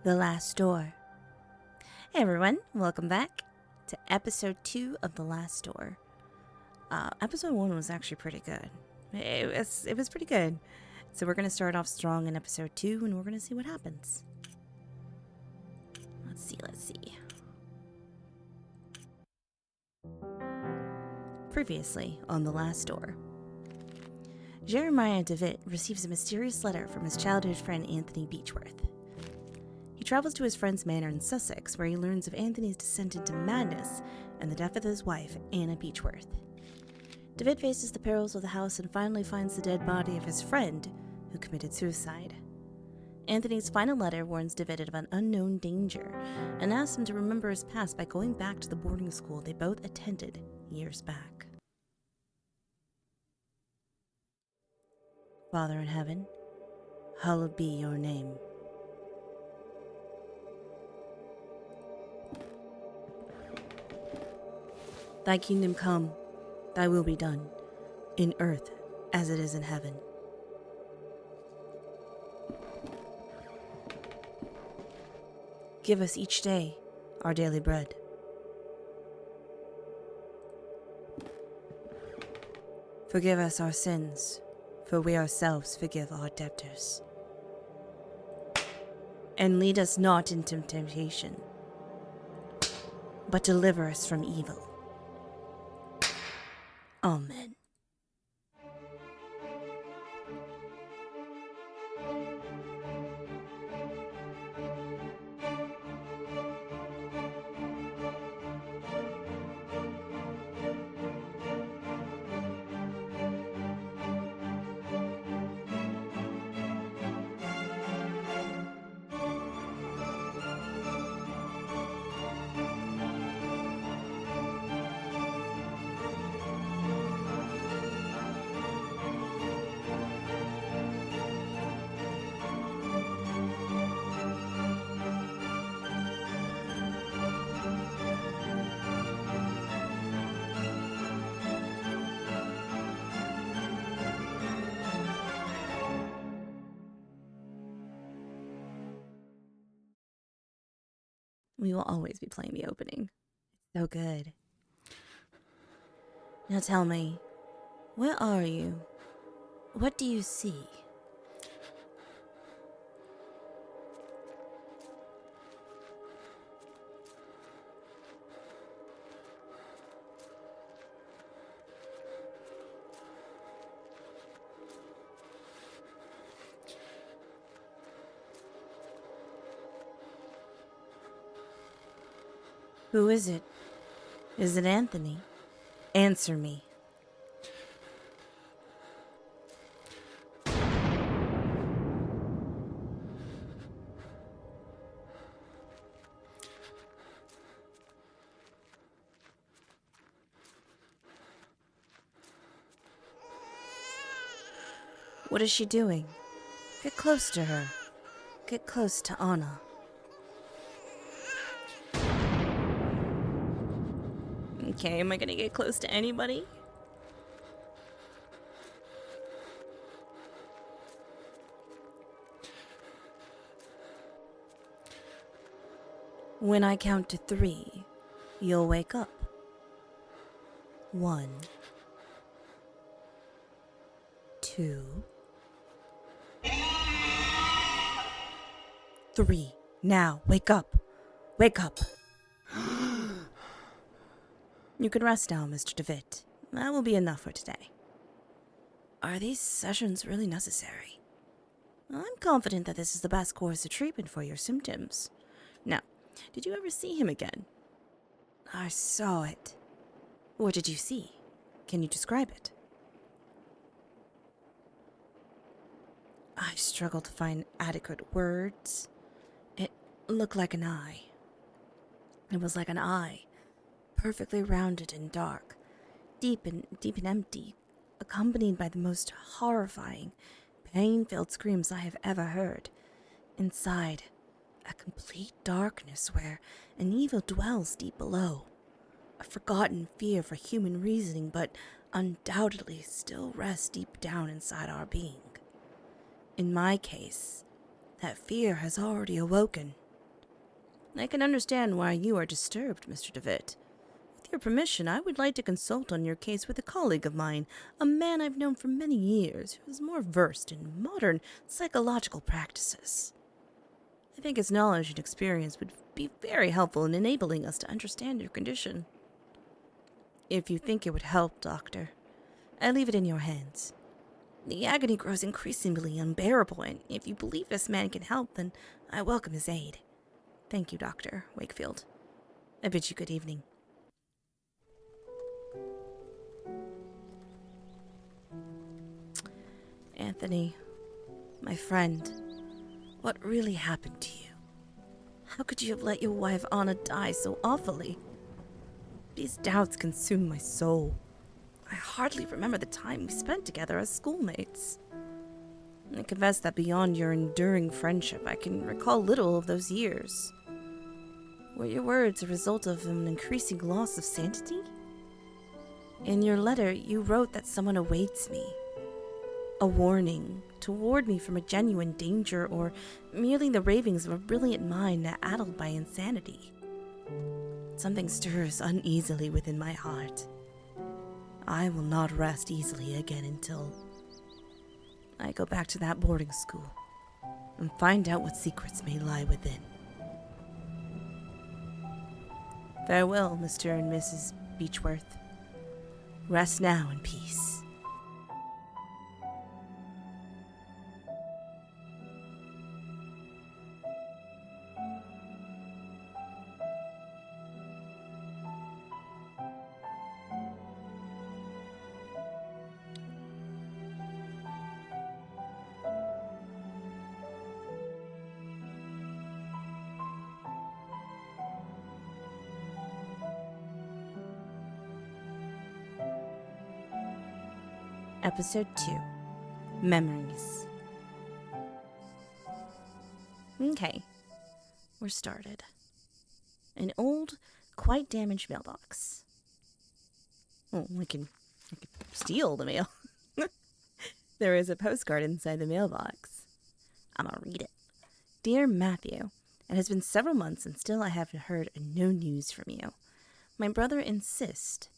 The Last Door. Hey everyone, welcome back to episode 2 of The Last Door. Episode 1 was actually pretty good. It was pretty good. So we're going to start off strong in episode 2 and we're going to see what happens. Let's see. Previously on The Last Door. Jeremiah Devitt receives a mysterious letter from his childhood friend Anthony Beechworth. He travels to his friend's manor in Sussex, where he learns of Anthony's descent into madness and the death of his wife, Anna Beechworth. Devitt faces the perils of the house and finally finds the dead body of his friend, who committed suicide. Anthony's final letter warns Devitt of an unknown danger and asks him to remember his past by going back to the boarding school they both attended years back. Father in heaven, hallowed be your name. Thy kingdom come, thy will be done, in earth as it is in heaven. Give us each day our daily bread. Forgive us our sins, for we ourselves forgive our debtors. And lead us not into temptation, but deliver us from evil. Amen. We will always be playing the opening. So good. Now tell me, where are you? What do you see? Who is it? Is it Anthony? Answer me. What is she doing? Get close to her. Get close to Anna. Okay, am I gonna get close to anybody? When I count to 3, you'll wake up. 1, 2, 3. Now, wake up. Wake up. You can rest now, Mr. Devitt. That will be enough for today. Are these sessions really necessary? I'm confident that this is the best course of treatment for your symptoms. Now, did you ever see him again? I saw it. What did you see? Can you describe it? I struggled to find adequate words. It looked like an eye. It was like an eye. Perfectly rounded and dark, deep and empty, accompanied by the most horrifying, pain-filled screams I have ever heard. Inside, a complete darkness where an evil dwells deep below. A forgotten fear for human reasoning, but undoubtedly still rests deep down inside our being. In my case, that fear has already awoken. I can understand why you are disturbed, Mr. Devitt. With your permission, I would like to consult on your case with a colleague of mine, a man I've known for many years, who is more versed in modern psychological practices. I think his knowledge and experience would be very helpful in enabling us to understand your condition. If you think it would help, Doctor, I leave it in your hands. The agony grows increasingly unbearable, and if you believe this man can help, then I welcome his aid. Thank you, Dr. Wakefield. I bid you good evening. Anthony, my friend, what really happened to you? How could you have let your wife Anna die so awfully? These doubts consume my soul. I hardly remember the time we spent together as schoolmates. I confess that beyond your enduring friendship, I can recall little of those years. Were your words a result of an increasing loss of sanity? In your letter, you wrote that someone awaits me. A warning to ward me from a genuine danger, or merely the ravings of a brilliant mind addled by insanity. Something stirs uneasily within my heart. I will not rest easily again until I go back to that boarding school and find out what secrets may lie within. Farewell, Mr. and Mrs. Beechworth. Rest now in peace. Episode 2. Memories. Okay, we're started. An old, quite damaged mailbox. Oh, I can steal the mail. There is a postcard inside the mailbox. I'm gonna read it. Dear Matthew, it has been several months and still I have heard no news from you. My brother insists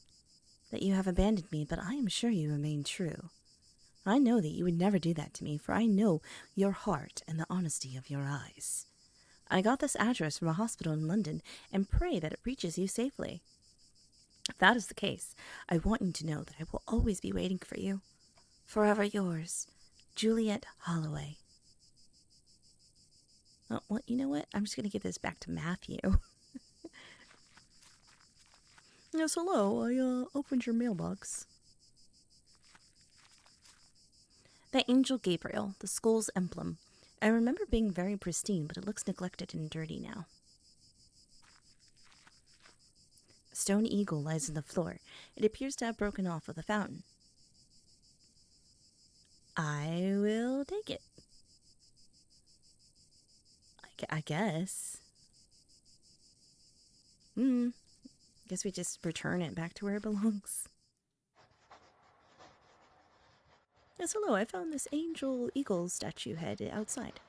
that you have abandoned me, but I am sure you remain true. I know that you would never do that to me, for I know your heart and the honesty of your eyes. I got this address from a hospital in London and pray that it reaches you safely. If that is the case, I want you to know that I will always be waiting for you. Forever yours, Juliet Holloway. Oh, well, you know what? I'm just going to give this back to Matthew. Yes, hello. I opened your mailbox. The angel Gabriel, the school's emblem. I remember being very pristine, but it looks neglected and dirty now. A stone eagle lies on the floor. It appears to have broken off of the fountain. I will take it. I guess. Guess we just return it back to where it belongs. Yes, hello, I found this angel eagle statue head outside.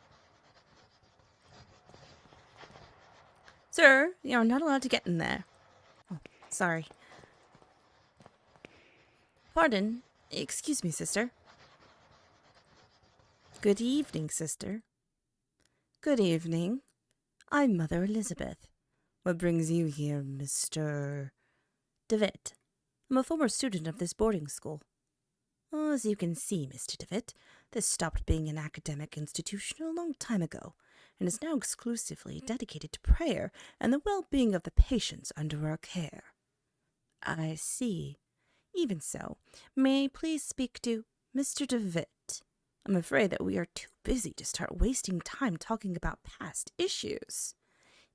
Sir, you're not allowed to get in there. Oh, sorry. Pardon. Excuse me, sister. Good evening, sister. Good evening. I'm Mother Elizabeth. What brings you here, Mr. Devitt? I'm a former student of this boarding school. As you can see, Mr. Devitt, this stopped being an academic institution a long time ago, and is now exclusively dedicated to prayer and the well-being of the patients under our care. I see. Even so, may I please speak to Mr. Devitt? I'm afraid that we are too busy to start wasting time talking about past issues.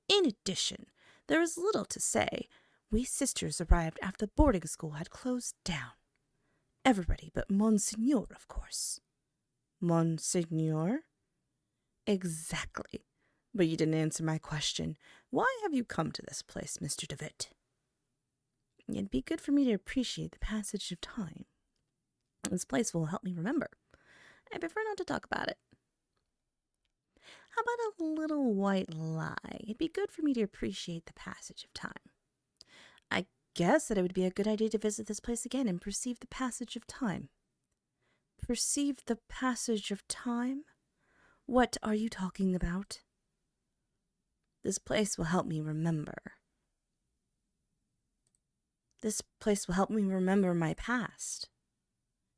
In addition, there is little to say. We sisters arrived after the boarding school had closed down. Everybody but Monsignor, of course. Monsignor? Exactly. But you didn't answer my question. Why have you come to this place, Mr. Devitt? It'd be good for me to appreciate the passage of time. This place will help me remember. I prefer not to talk about it. How about a little white lie? It'd be good for me to appreciate the passage of time. I guess that it would be a good idea to visit this place again and perceive the passage of time. Perceive the passage of time? What are you talking about? This place will help me remember. This place will help me remember my past.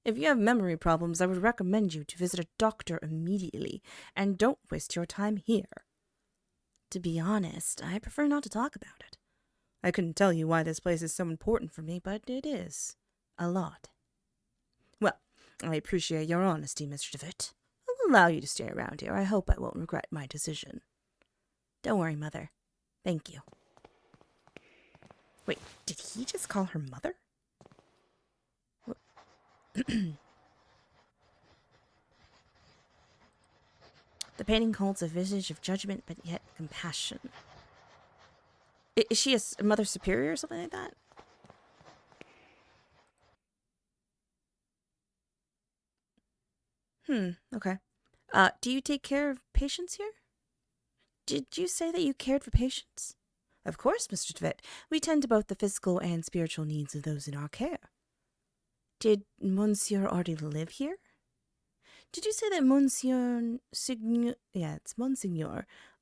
If you have memory problems, I would recommend you to visit a doctor immediately, and don't waste your time here. To be honest, I prefer not to talk about it. I couldn't tell you why this place is so important for me, but it is. A lot. Well, I appreciate your honesty, Mr. Devitt. I'll allow you to stay around here. I hope I won't regret my decision. Don't worry, Mother. Thank you. Wait, did he just call her Mother? The painting holds a visage of judgment, but yet compassion. Is she a mother superior or something like that? Okay. Do you take care of patients here? Did you say that you cared for patients? Of course, Mr. Devitt. We tend to both the physical and spiritual needs of those in our care. Did Monsieur already live here? Did you say that Monsieur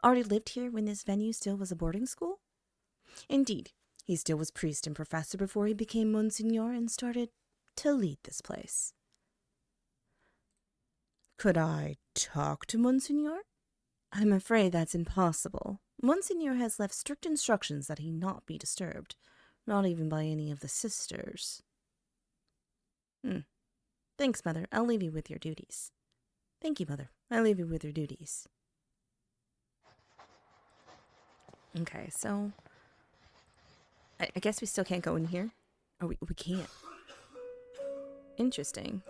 already lived here when this venue still was a boarding school? Indeed, he still was priest and professor before he became Monsignor and started to lead this place. Could I talk to Monsignor? I'm afraid that's impossible. Monsignor has left strict instructions that he not be disturbed, not even by any of the sisters. Thanks, Mother. I'll leave you with your duties. Thank you, Mother. I'll leave you with your duties. Okay, so I guess we still can't go in here. Oh, we can't. Interesting.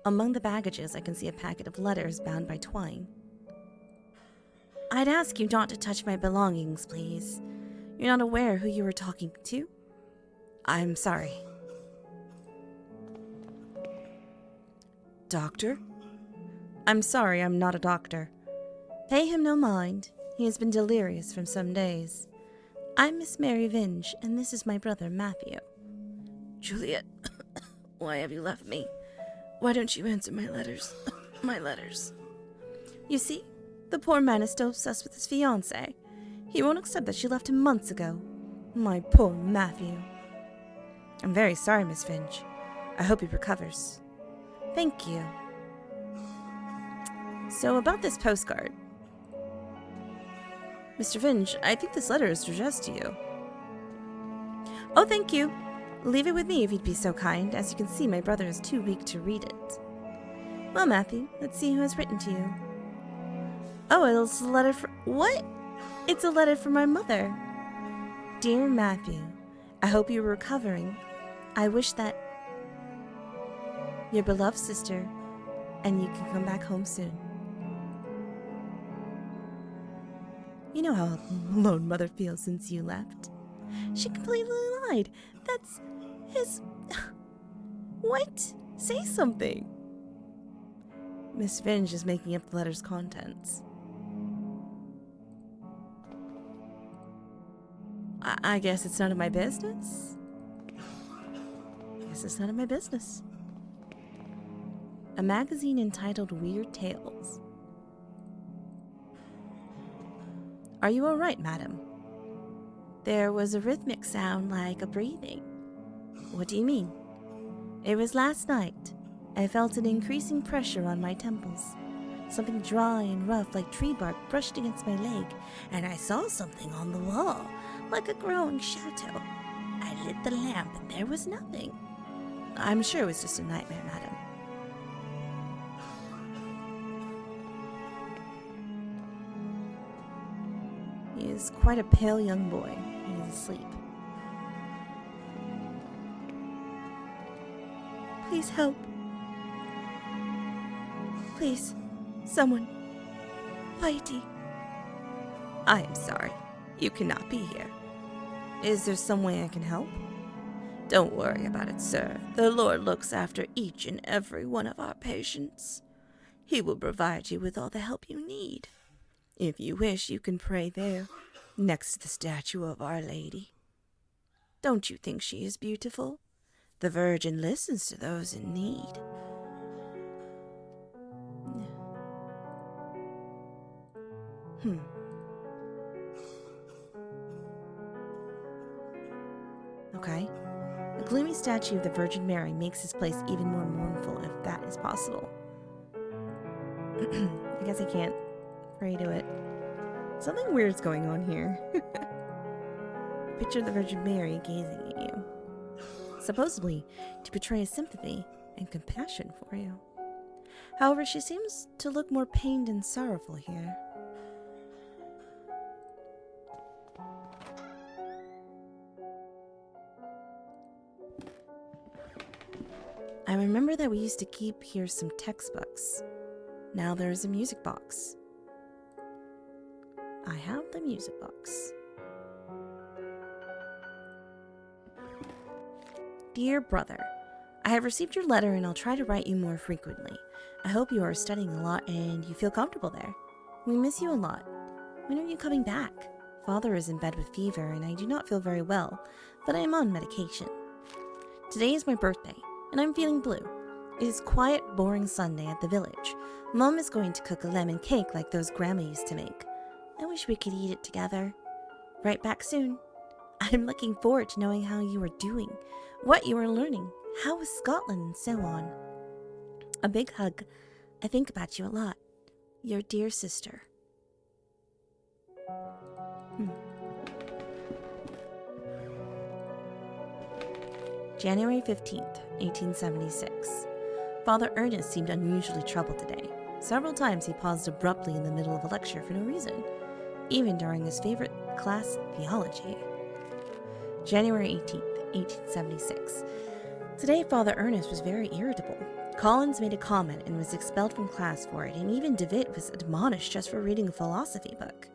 Among the baggages, I can see a packet of letters bound by twine. I'd ask you not to touch my belongings, please. You're not aware who you were talking to? I'm sorry. Doctor? I'm sorry, I'm not a doctor. Pay him no mind. He has been delirious for some days. I'm Miss Mary Vinge, and this is my brother, Matthew. Juliet, why have you left me? Why don't you answer my letters? My letters. You see, the poor man is still obsessed with his fiancé. He won't accept that she left him months ago. My poor Matthew. I'm very sorry, Miss Vinge. I hope he recovers. Thank you. So about this postcard. Mr. Vinge, I think this letter is addressed to you. Oh, thank you. Leave it with me if you'd be so kind. As you can see, my brother is too weak to read it. Well, Matthew, let's see who has written to you. Oh, it's a letter for... What? It's a letter from my mother. Dear Matthew, I hope you're recovering. I wish that your beloved sister and you can come back home soon. You know how alone Mother feels since you left. She completely lied. That's his... What? Say something. Miss Vinge is making up the letter's contents. I guess it's none of my business? I guess it's none of my business. A magazine entitled Weird Tales. Are you all right, madam? There was a rhythmic sound like a breathing. What do you mean? It was last night. I felt an increasing pressure on my temples. Something dry and rough like tree bark brushed against my leg, and I saw something on the wall, like a growing shadow. I lit the lamp, and there was nothing. I'm sure it was just a nightmare, madam. He is quite a pale young boy. He is asleep. Please help. Please, someone. Whitey. I am sorry. You cannot be here. Is there some way I can help? Don't worry about it, sir. The Lord looks after each and every one of our patients. He will provide you with all the help you need. If you wish, you can pray there, next to the statue of Our Lady. Don't you think she is beautiful? The Virgin listens to those in need. Okay. A gloomy statue of the Virgin Mary makes this place even more mournful, if that is possible. I guess I can't pray to it. Something weird's going on here. Picture the Virgin Mary gazing at you, supposedly to portray sympathy and compassion for you. However, she seems to look more pained and sorrowful here. I remember that we used to keep here some textbooks. Now there is a music box. I have the music box. Dear brother, I have received your letter and I'll try to write you more frequently. I hope you are studying a lot and you feel comfortable there. We miss you a lot. When are you coming back? Father is in bed with fever and I do not feel very well, but I am on medication. Today is my birthday and I'm feeling blue. It is quiet, boring Sunday at the village. Mom is going to cook a lemon cake like those Grandma used to make. I wish we could eat it together. Write back soon. I'm looking forward to knowing how you are doing, what you are learning, how is Scotland, and so on. A big hug. I think about you a lot. Your dear sister. January 15th, 1876. Father Ernest seemed unusually troubled today. Several times he paused abruptly in the middle of a lecture for no reason, even during his favorite class, theology. January 18th, 1876. Today, Father Ernest was very irritable. Collins made a comment and was expelled from class for it, and even Devitt was admonished just for reading a philosophy book.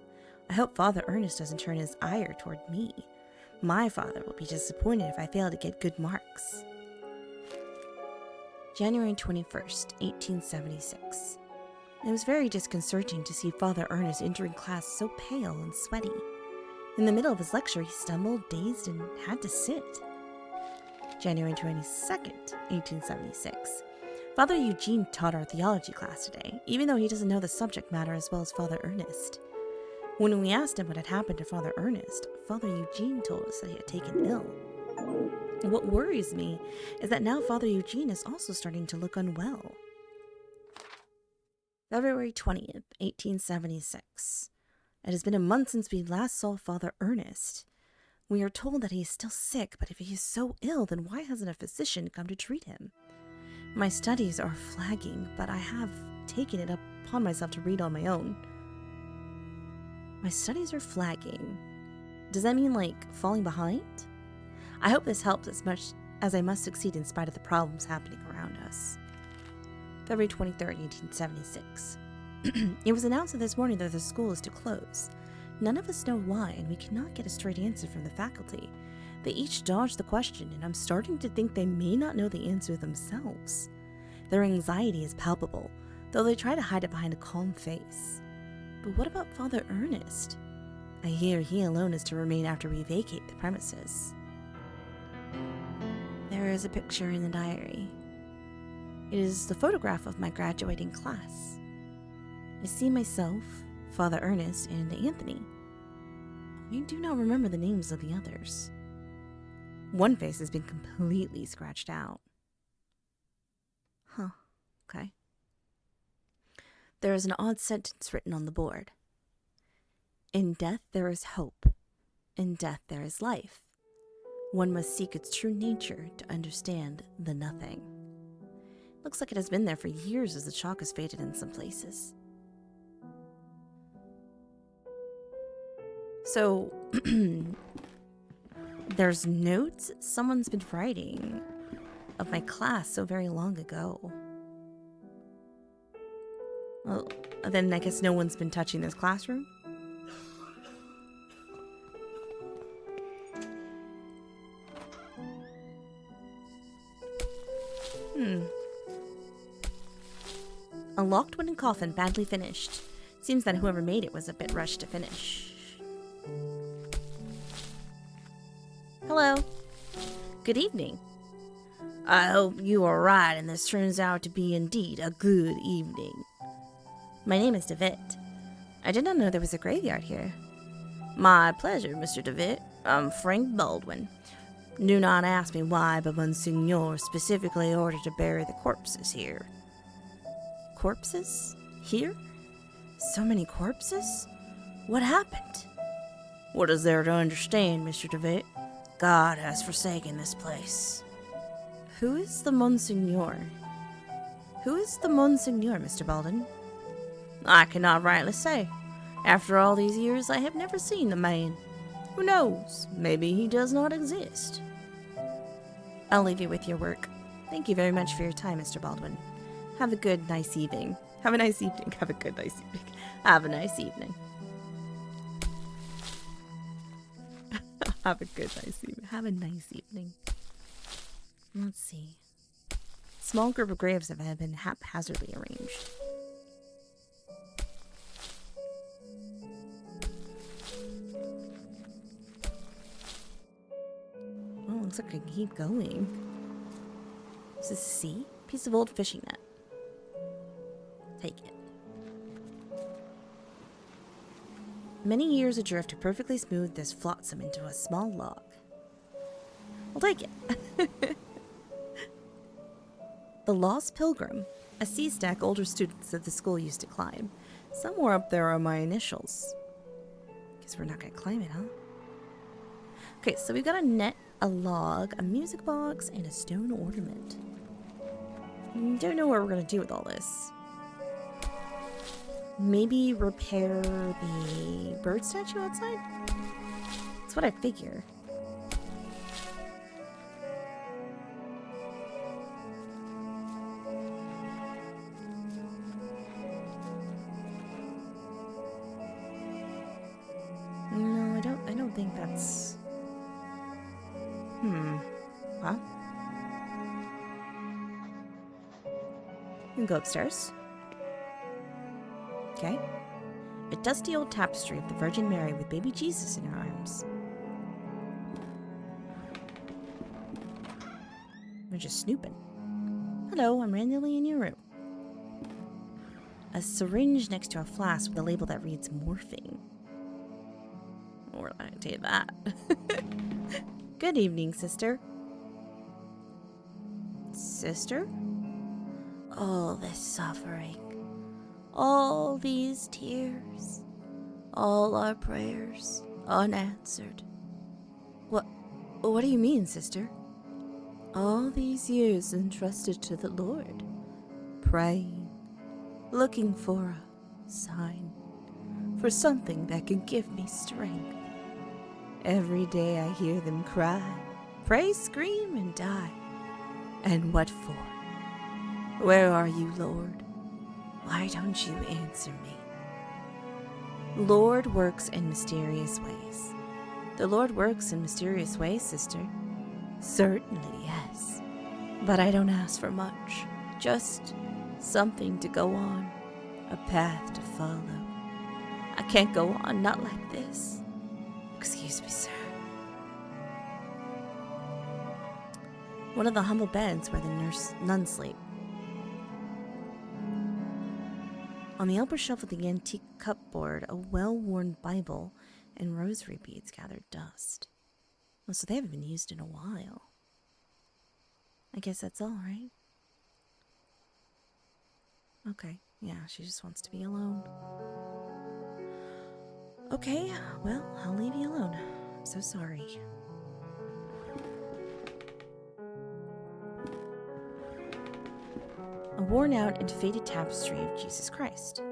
I hope Father Ernest doesn't turn his ire toward me. My father will be disappointed if I fail to get good marks. January 21st, 1876. It was very disconcerting to see Father Ernest entering class so pale and sweaty. In the middle of his lecture, he stumbled, dazed, and had to sit. January 22nd, 1876. Father Eugene taught our theology class today, even though he doesn't know the subject matter as well as Father Ernest. When we asked him what had happened to Father Ernest, Father Eugene told us that he had taken ill. What worries me is that now Father Eugene is also starting to look unwell. February 20th, 1876. It has been a month since we last saw Father Ernest. We are told that he is still sick, but if he is so ill, then why hasn't a physician come to treat him? My studies are flagging, but I have taken it upon myself to read on my own. My studies are flagging. Does that mean, like, falling behind? I hope this helps as much as I must succeed in spite of the problems happening around us. February 23rd, 1876. It was announced this morning that the school is to close. None of us know why, and we cannot get a straight answer from the faculty. They each dodge the question, and I'm starting to think they may not know the answer themselves. Their anxiety is palpable, though they try to hide it behind a calm face. But what about Father Ernest? I hear he alone is to remain after we vacate the premises. There is a picture in the diary. It is the photograph of my graduating class. I see myself, Father Ernest, and Anthony. I do not remember the names of the others. One face has been completely scratched out. Okay. There is an odd sentence written on the board. In death there is hope. In death there is life. One must seek its true nature to understand the nothing. Looks like it has been there for years as the chalk has faded in some places. So, there's notes someone's been writing of my class so very long ago. Well, then I guess no one's been touching this classroom? A locked wooden coffin, badly finished. Seems that whoever made it was a bit rushed to finish. Hello. Good evening. I hope you are right and this turns out to be indeed a good evening. My name is Devitt. I did not know there was a graveyard here. My pleasure, Mr. Devitt. I'm Frank Baldwin. Do not ask me why, but Monsignor specifically ordered to bury the corpses here. Corpses? Here? So many corpses? What happened? What is there to understand, Mr. Devitt? God has forsaken this place. Who is the Monsignor? Who is the Monsignor, Mr. Baldwin? I cannot rightly say. After all these years, I have never seen the man. Who knows? Maybe he does not exist. I'll leave you with your work. Thank you very much for your time, Mr. Baldwin. Have a good, nice evening. Have a nice evening. Have a good, nice evening. Have a nice evening. Have a good, nice evening. Have a nice evening. Let's see. Small group of graves have been haphazardly arranged. Oh, looks like I can keep going. Is this a sea? Piece of old fishing net. Take it. Many years adrift to perfectly smooth this flotsam into a small log. I'll take it. The Lost Pilgrim, a sea stack older students at the school used to climb. Somewhere up there are my initials. Guess we're not gonna climb it, huh? Okay, so we've got a net, a log, a music box, and a stone ornament. Don't know what we're gonna do with all this. Maybe repair the bird statue outside? That's what I figure. No, I don't think that's... Huh? You can go upstairs. Okay. A dusty old tapestry of the Virgin Mary with baby Jesus in her arms. We're just snooping. Hello, I'm randomly in your room. A syringe next to a flask with a label that reads morphine. We're not gonna tell you that. Good evening, sister. Sister? All this suffering. All these tears, all our prayers unanswered. What do you mean, sister? All these years entrusted to the Lord, praying, looking for a sign, for something that can give me strength. Every day I hear them cry, pray, scream, and die. And what for? Where are you, Lord? Why don't you answer me? Lord works in mysterious ways. The Lord works in mysterious ways, sister. Certainly, yes. But I don't ask for much. Just something to go on. A path to follow. I can't go on not like this. Excuse me, sir. One of the humble beds where the nuns sleep. On the upper shelf of the antique cupboard, a well-worn Bible and rosary beads gathered dust. Oh, so they haven't been used in a while. I guess that's all, right? Okay, yeah, she just wants to be alone. Okay, well, I'll leave you alone. I'm so sorry. A worn-out and faded tapestry of Jesus Christ.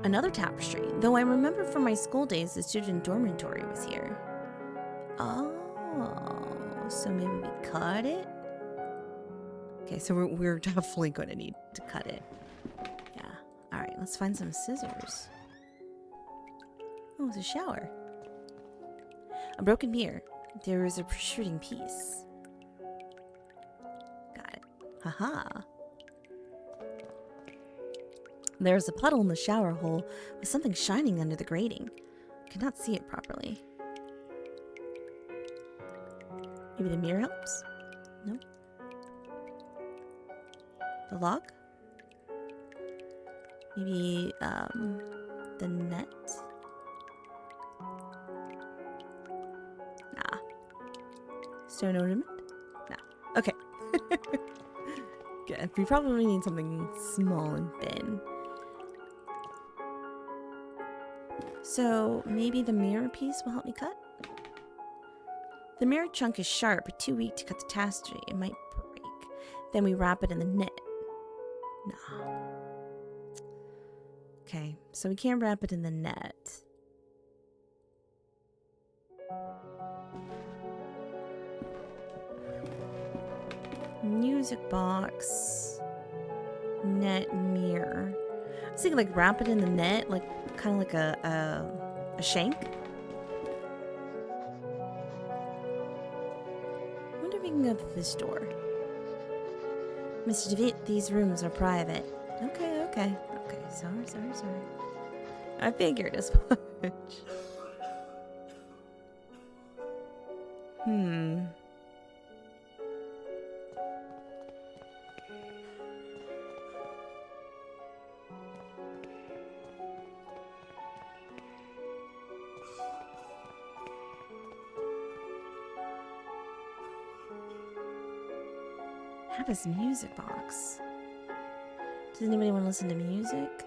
Another tapestry, though I remember from my school days the student dormitory was here. Oh, so maybe we cut it? Okay, so we're definitely going to need to cut it. Yeah. Alright, let's find some scissors. Oh, it's a shower. A broken mirror. There is a protruding piece. Got it. Haha. There's a puddle in the shower hole with something shining under the grating. I cannot see it properly. Maybe the mirror helps? No. The log? Maybe, the net? Nah. Stone ornament? Nah. Okay. Good. We probably need something small and thin. So, maybe the mirror piece will help me cut? The mirror chunk is sharp, but too weak to cut the tapestry. It might break. Then we wrap it in the net. Nah. Okay, so we can't wrap it in the net. Music box. Net mirror. I was thinking like wrap it in the net, like kind of like a shank. I wonder if we can go through this door. Mr. Devitt, these rooms are private. Okay, okay. Okay, sorry. I figured as much. Have this music box. Does anybody want to listen to music?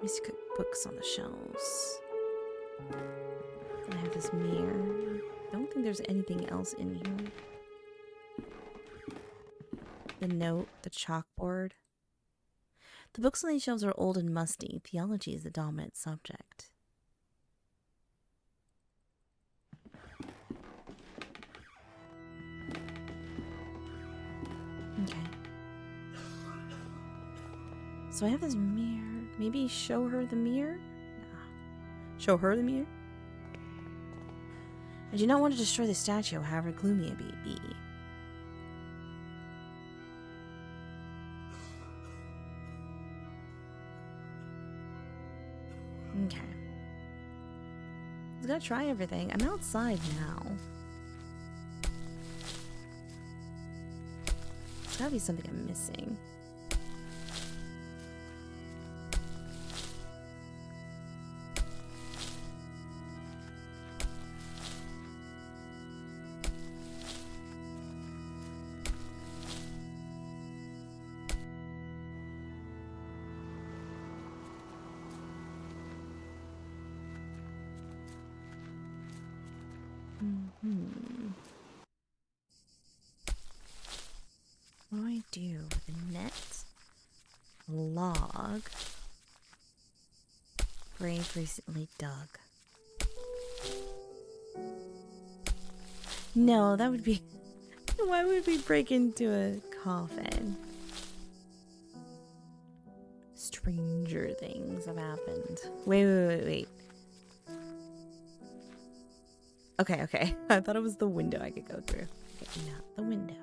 These books on the shelves. I have this mirror. I don't think there's anything else in here. The note, the chalkboard. The books on these shelves are old and musty. Theology is the dominant subject. Okay. So I have this mirror. Maybe show her the mirror? Nah. Show her the mirror? I do not want to destroy the statue, however gloomy it may be. Okay. Let's go try everything. I'm outside now. There's gotta be something I'm missing. What do I do with a net, a log, grave recently dug? No, that would be... Why would we break into a coffin? Stranger things have happened. Wait. Okay. I thought it was the window I could go through. Okay, not the window.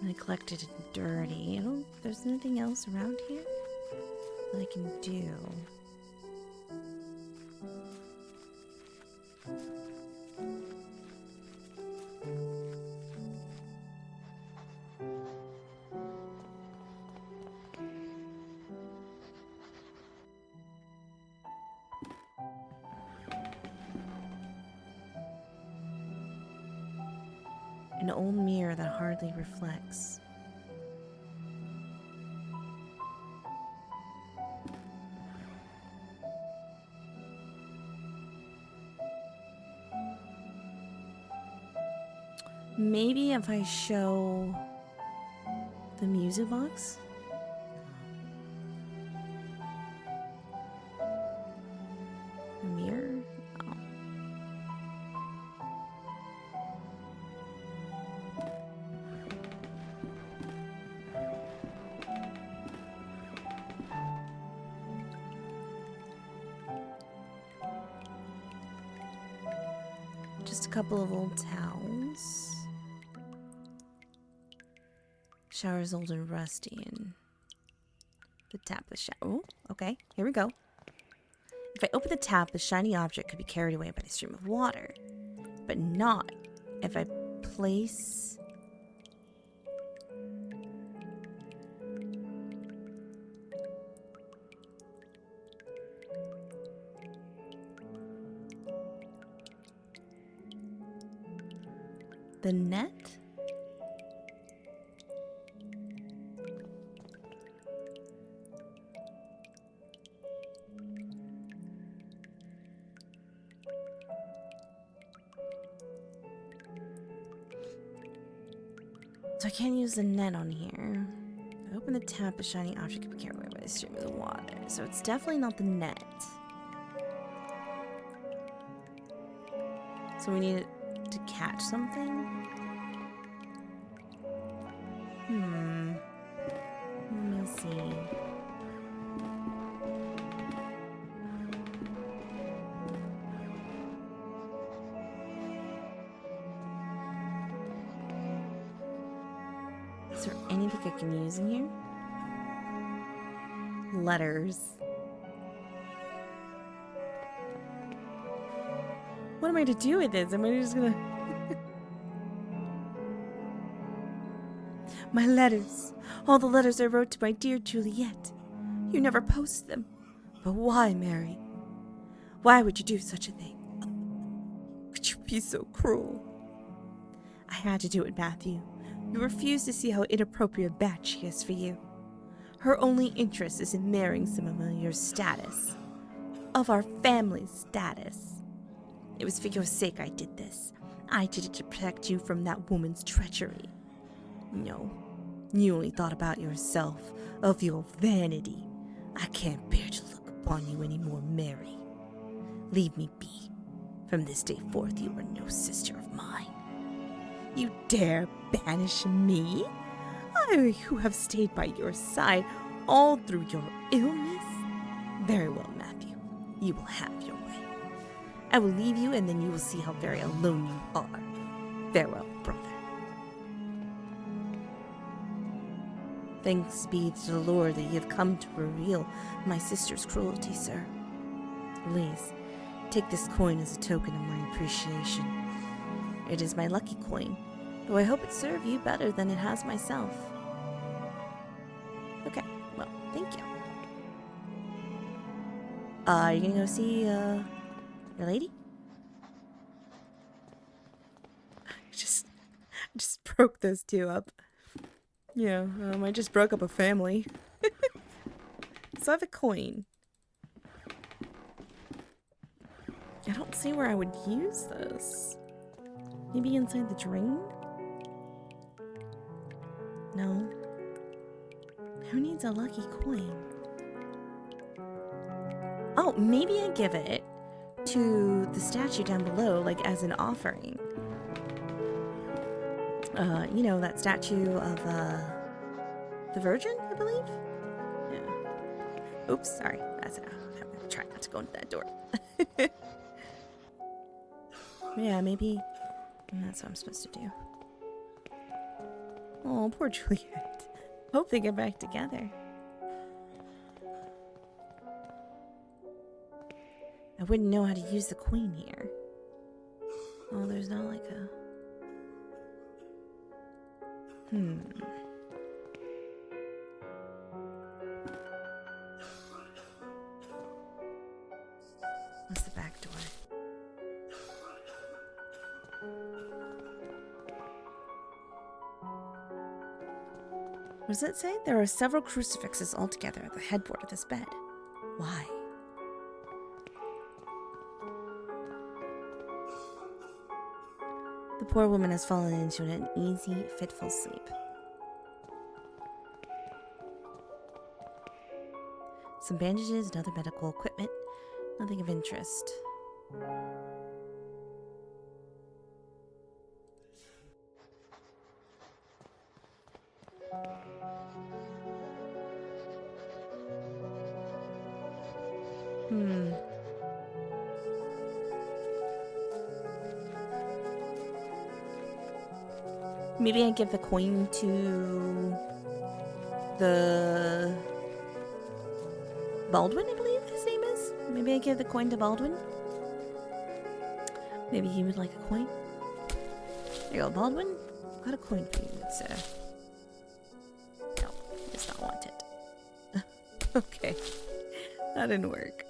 Neglected and dirty. There's nothing else around here that I can do. An old mirror that hardly reflects. Maybe if I show the music box? The mirror? Oh. Just a couple of old towels. Shower's old and rusty, and the tap is Oh, okay, here we go. If I open the tap, the shiny object could be carried away by the stream of water. But not if I place... the net? So I can't use the net on here. If I open the tap, a shiny object can be carried away by the stream of the water. So it's definitely not the net. So we need to catch something? Let me see. Is there anything I can use in here? Letters. What am I to do with this? Am I just gonna... My letters. All the letters I wrote to my dear Juliet. You never post them. But why, Mary? Why would you do such a thing? Could you be so cruel? I had to do it, Matthew. You refuse to see how inappropriate a batch she is for you. Her only interest is in marrying someone of your status. Of our family's status. It was for your sake I did this. I did it to protect you from that woman's treachery. No, you only thought about yourself, of your vanity. I can't bear to look upon you anymore, Mary. Leave me be. From this day forth, you are no sister of mine. You dare banish me? I who have stayed by your side all through your illness? Very well, Matthew. You will have your way. I will leave you, and then you will see how very alone you are. Farewell, brother. Thanks be to the Lord that you have come to reveal my sister's cruelty, sir. Please, take this coin as a token of my appreciation. It is my lucky coin, though I hope it serve you better than it has myself. Okay, well, thank you. Are you gonna go see, your lady? I just broke those two up. Yeah, I just broke up a family. So I have a coin. I don't see where I would use this. Maybe inside the drain? No. Who needs a lucky coin? Oh, maybe I give it to the statue down below, like as an offering. You know, that statue of, the Virgin, I believe? Yeah. Oops, sorry. That's enough. I'm gonna try not to go into that door. Yeah, maybe that's what I'm supposed to do. Oh, poor Juliet. Hope they get back together. I wouldn't know how to use the queen here. Oh, there's not like a... What's the back door? What does it say? There are several crucifixes altogether at the headboard of this bed. Why? The poor woman has fallen into an uneasy, fitful sleep. Some bandages and other medical equipment. Nothing of interest. Maybe I give the coin to the Baldwin, I believe his name is. Maybe I give the coin to Baldwin. Maybe he would like a coin. There you go, Baldwin. Got a coin for you, sir. No, he does not want it. Okay, that didn't work.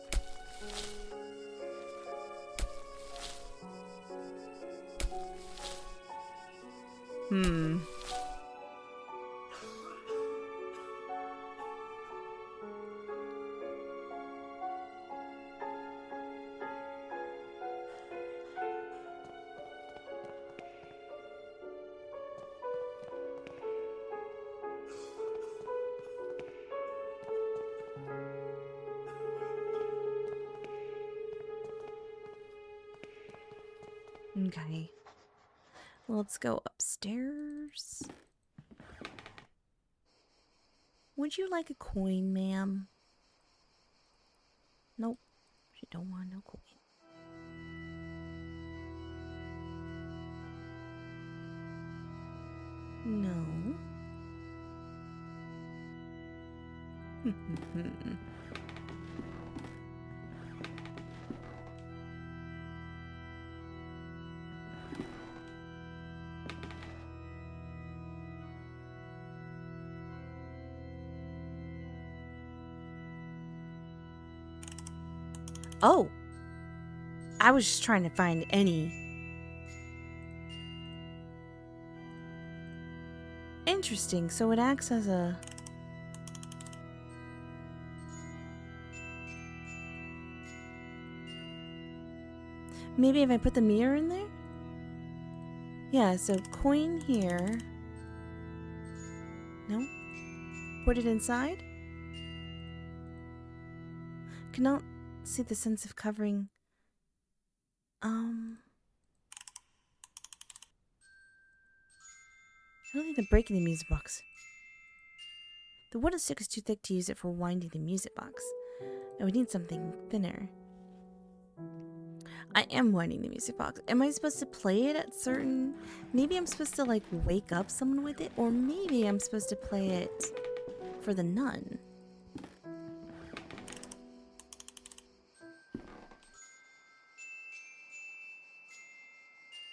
Okay. Let's go upstairs. Would you like a coin, ma'am? Nope. She don't want no coin. No. Oh! I was just trying to find any. Interesting, so it acts as a... Maybe if I put the mirror in there? Yeah, so coin here. No? Put it inside? Cannot see the sense of covering. I don't think the break in the music box. The wooden stick is too thick to use it for winding the music box. I would need something thinner. I am winding the music box. Am I supposed to play it at certain... Maybe I'm supposed to, like, wake up someone with it? Or maybe I'm supposed to play it for the nun.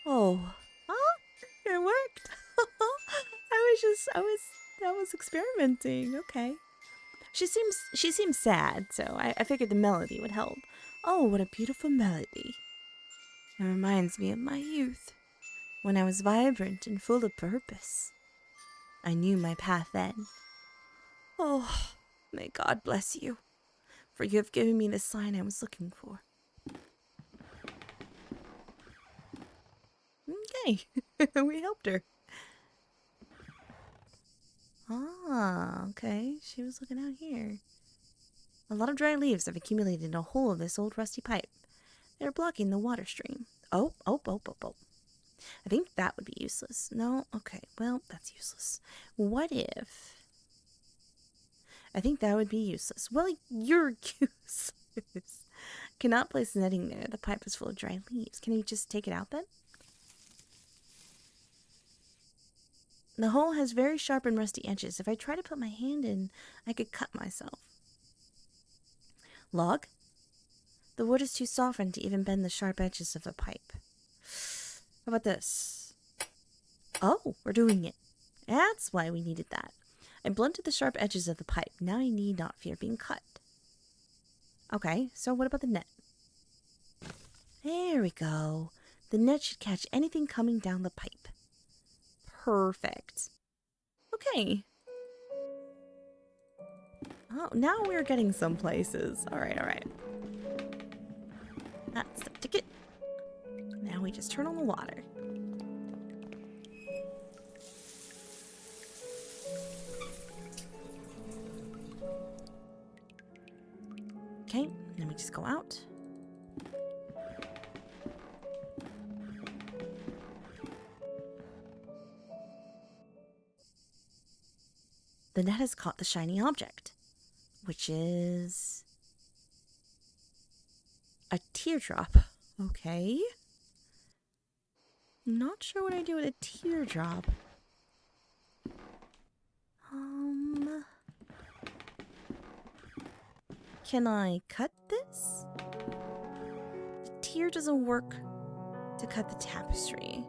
Oh. Huh? It worked. I was experimenting. Okay. She seems sad, so I figured the melody would help. Oh, what a beautiful melody. It reminds me of my youth, when I was vibrant and full of purpose. I knew my path then. Oh, may God bless you, for you have given me the sign I was looking for. Okay, we helped her. Ah, okay, she was looking out here. A lot of dry leaves have accumulated in a hole of this old rusty pipe. They're blocking the water stream. Oh. I think that would be useless. No? Okay, well, that's useless. What if... I think that would be useless. Well, you're useless. Cannot place the netting there. The pipe is full of dry leaves. Can you just take it out then? The hole has very sharp and rusty edges. If I try to put my hand in, I could cut myself. Log? The wood is too softened to even bend the sharp edges of the pipe. How about this? Oh, we're doing it. That's why we needed that. I blunted the sharp edges of the pipe. Now I need not fear being cut. Okay, so what about the net? There we go. The net should catch anything coming down the pipe. Perfect. Okay. Oh, now we're getting some places. All right. That's the ticket. Now we just turn on the water. Okay, then we just go out. The net has caught the shiny object, which is a teardrop. Okay. I'm not sure what I do with a teardrop. Can I cut this? The tear doesn't work to cut the tapestry.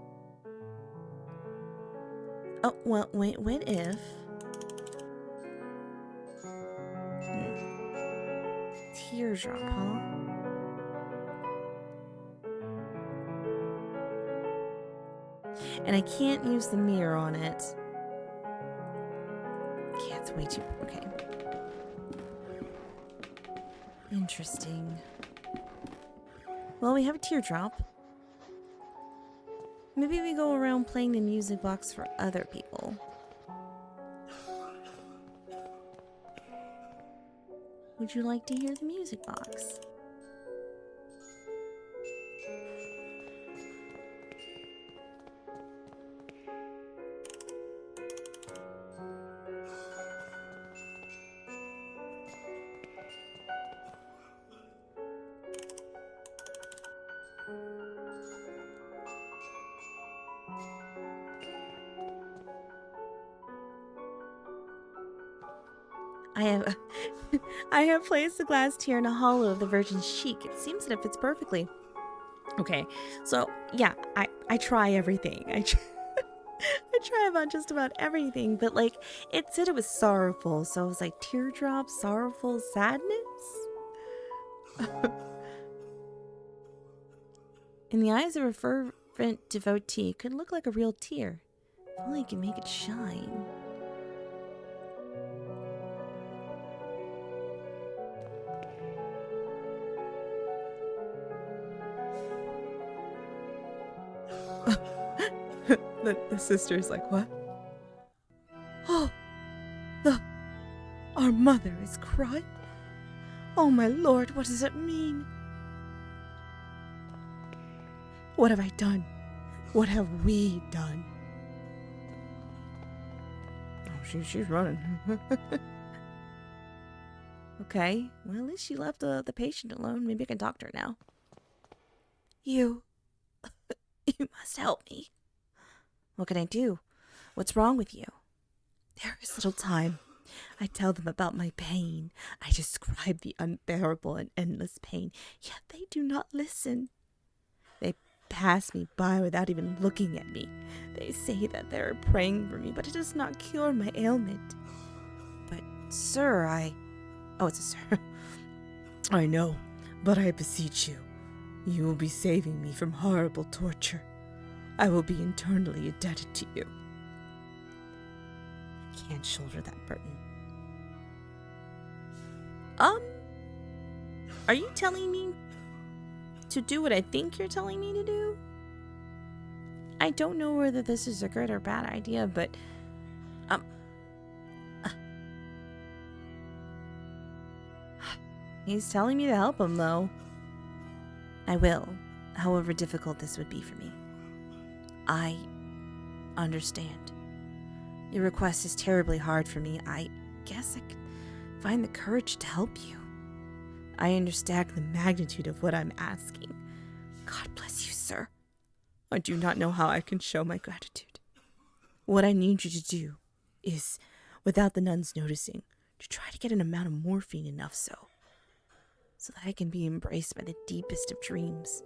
Oh, well, wait, what if... Teardrop, huh? And I can't use the mirror on it. Yeah, it's way too... Okay. Interesting. Well, we have a teardrop. Maybe we go around playing the music box for other people. Would you like to hear the music box? I have placed the glass tear in a hollow of the Virgin's cheek. It seems that it fits perfectly. Okay, so yeah, I try everything. I try about just about everything, but like it said it was sorrowful, so I was like teardrop, sorrowful, sadness. In the eyes of a fervent devotee, it could look like a real tear. If only you can make it shine. The sister's like, what? Oh, our mother is crying. Oh my lord, what does it mean? What have I done? What have we done? Oh, she's running. Okay, well, at least she left the patient alone. Maybe I can talk to her now. You must help me. What can I do? What's wrong with you? There is little time. I tell them about my pain. I describe the unbearable and endless pain, yet they do not listen. They pass me by without even looking at me. They say that they are praying for me, but it does not cure my ailment. But, sir, Oh, it's a sir. I know, but I beseech you. You will be saving me from horrible torture. I will be eternally indebted to you. I can't shoulder that burden. Are you telling me to do what I think you're telling me to do? I don't know whether this is a good or bad idea, but, he's telling me to help him, though. I will, however difficult this would be for me. I understand. Your request is terribly hard for me. I guess I can find the courage to help you. I understand the magnitude of what I'm asking. God bless you, sir. I do not know how I can show my gratitude. What I need you to do is, without the nuns noticing, to try to get an amount of morphine enough so that I can be embraced by the deepest of dreams,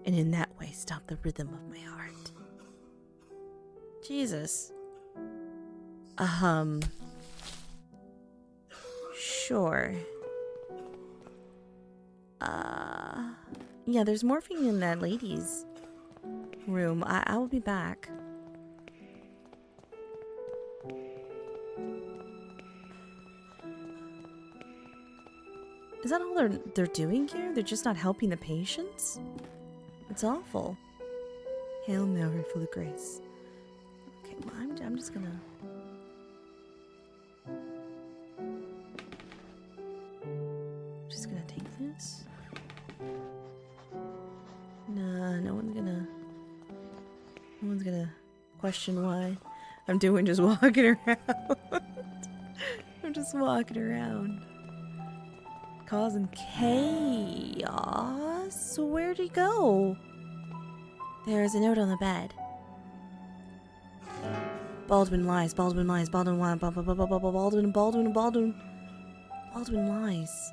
and in that way stop the rhythm of my heart. Jesus. Sure. Yeah, there's morphine in that lady's room. I will be back. Is that all they're doing here? They're just not helping the patients? It's awful. Hail Mary, full of grace. Okay, well, I'm just gonna... take this. Nah, no one's gonna question why I'm doing just walking around. I'm just walking around. Causing chaos? Where'd he go? There's a note on the bed. Baldwin lies. Baldwin lies. Baldwin lies. Baldwin lies.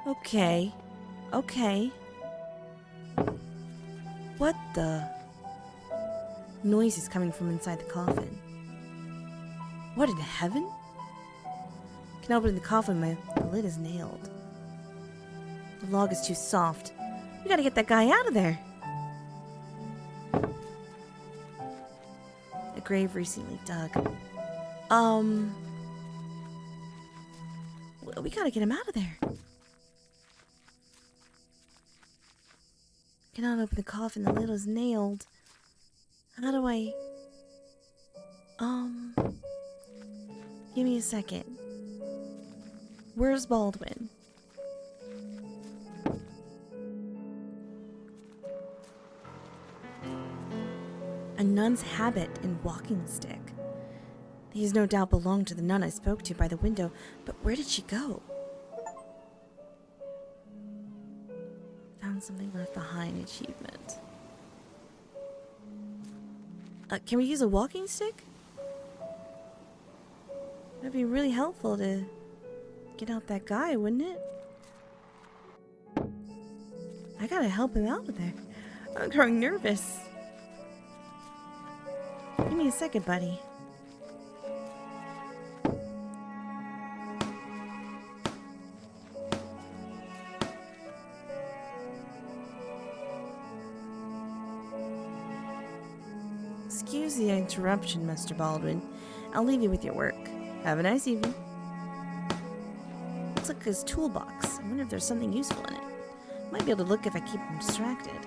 Okay. Okay. What the? Noise is coming from inside the coffin. What in heaven? I can open the coffin, the lid is nailed. The log is too soft. We gotta get that guy out of there. A grave recently dug. We gotta get him out of there. Cannot open the coffin, the lid is nailed. How do I... Give me a second. Where's Baldwin? A nun's habit and walking stick. These no doubt belonged to the nun I spoke to by the window, but where did she go? Found something left behind achievement. Can we use a walking stick? That'd be really helpful to get out that guy, wouldn't it? I gotta help him out of there. I'm growing nervous. Give me a second, buddy. Excuse the interruption, Mr. Baldwin. I'll leave you with your work. Have a nice evening. Looks like his toolbox. I wonder if there's something useful in it. Might be able to look if I keep him distracted.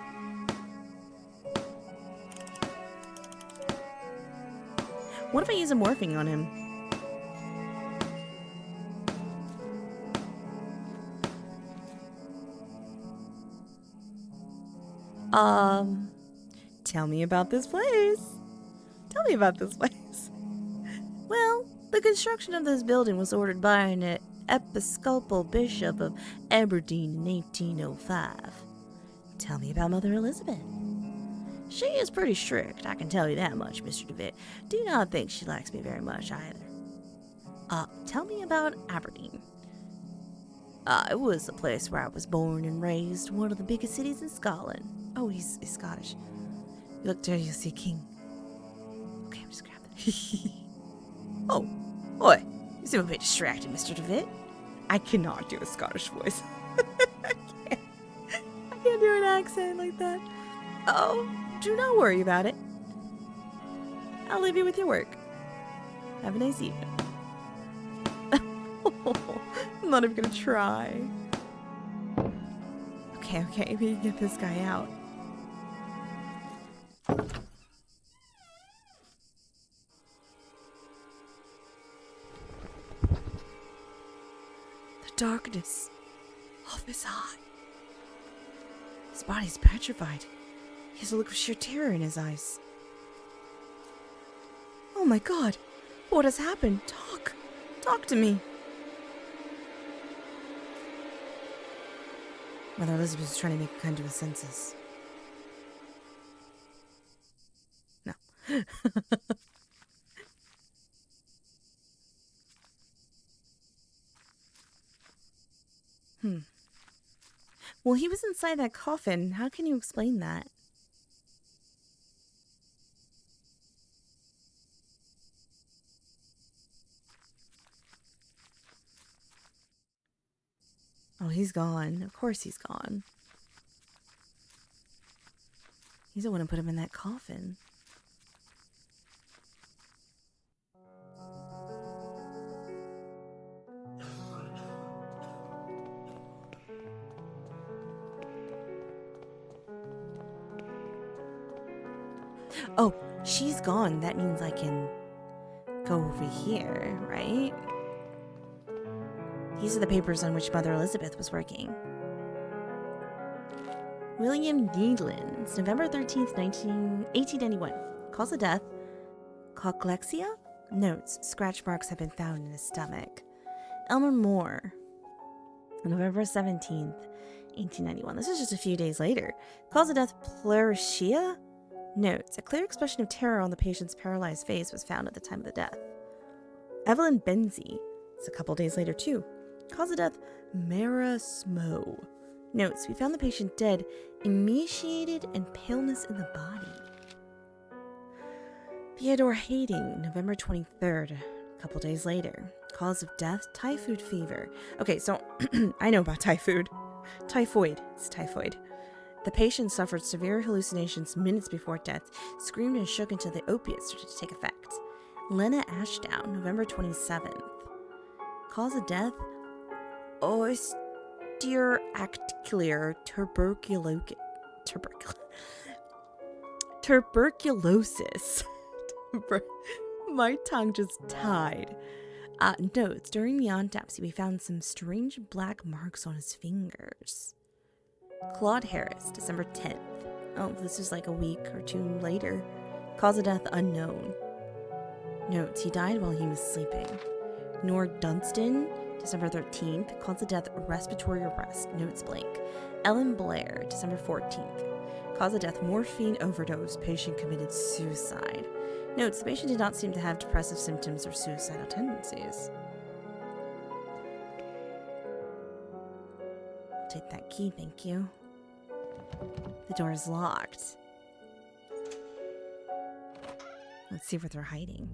What if I use a morphing on him? Tell me about this place. Tell me about this place. Well, the construction of this building was ordered by an Episcopal Bishop of Aberdeen in 1805. Tell me about Mother Elizabeth. She is pretty strict, I can tell you that much, Mr. Devitt. Do not think she likes me very much either. Tell me about Aberdeen. It was the place where I was born and raised, one of the biggest cities in Scotland. Oh, he's Scottish. You look there, you'll see a king. Okay, I'm just grabbing it. Oh, boy, you seem a bit distracted, Mr. Devitt. I cannot do a Scottish voice. I can't do an accent like that. Oh, do not worry about it. I'll leave you with your work. Have a nice evening. I'm not even gonna try. Okay, we can get this guy out. The darkness of his eye. His body's petrified. He has a look of sheer terror in his eyes. Oh my God, what has happened? Talk to me. Mother Elizabeth is trying to make him come to his senses. No. Well, he was inside that coffin. How can you explain that? Oh, he's gone. Of course he's gone. He's the one who put him in that coffin. Oh, she's gone. That means I can go over here, right? These are the papers on which Mother Elizabeth was working. William Needlands, November 13th, 1891. Cause of death, cochlexia? Notes, scratch marks have been found in his stomach. Elmer Moore, November 17th, 1891. This is just a few days later. Cause of death, pleuresia? Notes: a clear expression of terror on the patient's paralyzed face was found at the time of the death. Evelyn Benzie, it's a couple days later too. Cause of death, marasmo. Notes: we found the patient dead, emaciated and paleness in the body. Theodore Hading, November 23rd, a couple days later. Cause of death, typhoid fever. Okay, so I know about typhoid. It's typhoid. The patient suffered severe hallucinations minutes before death, screamed and shook until the opiates started to take effect. Lena Ashdown, November 27th. Cause of death, osteoarticular tuberculosis. My tongue just tied. Notes: during the autopsy, we found some strange black marks on his fingers. Claude Harris, December 10th. Oh, this is like a week or two later. Cause of death unknown. Notes: he died while he was sleeping. Nor Dunstan, December 13th. Cause of death respiratory arrest. Notes blank. Ellen Blair, December 14th. Cause of death morphine overdose. Patient committed suicide. Notes: the patient did not seem to have depressive symptoms or suicidal tendencies. I'll take that key, thank you. The door is locked. Let's see where they're hiding.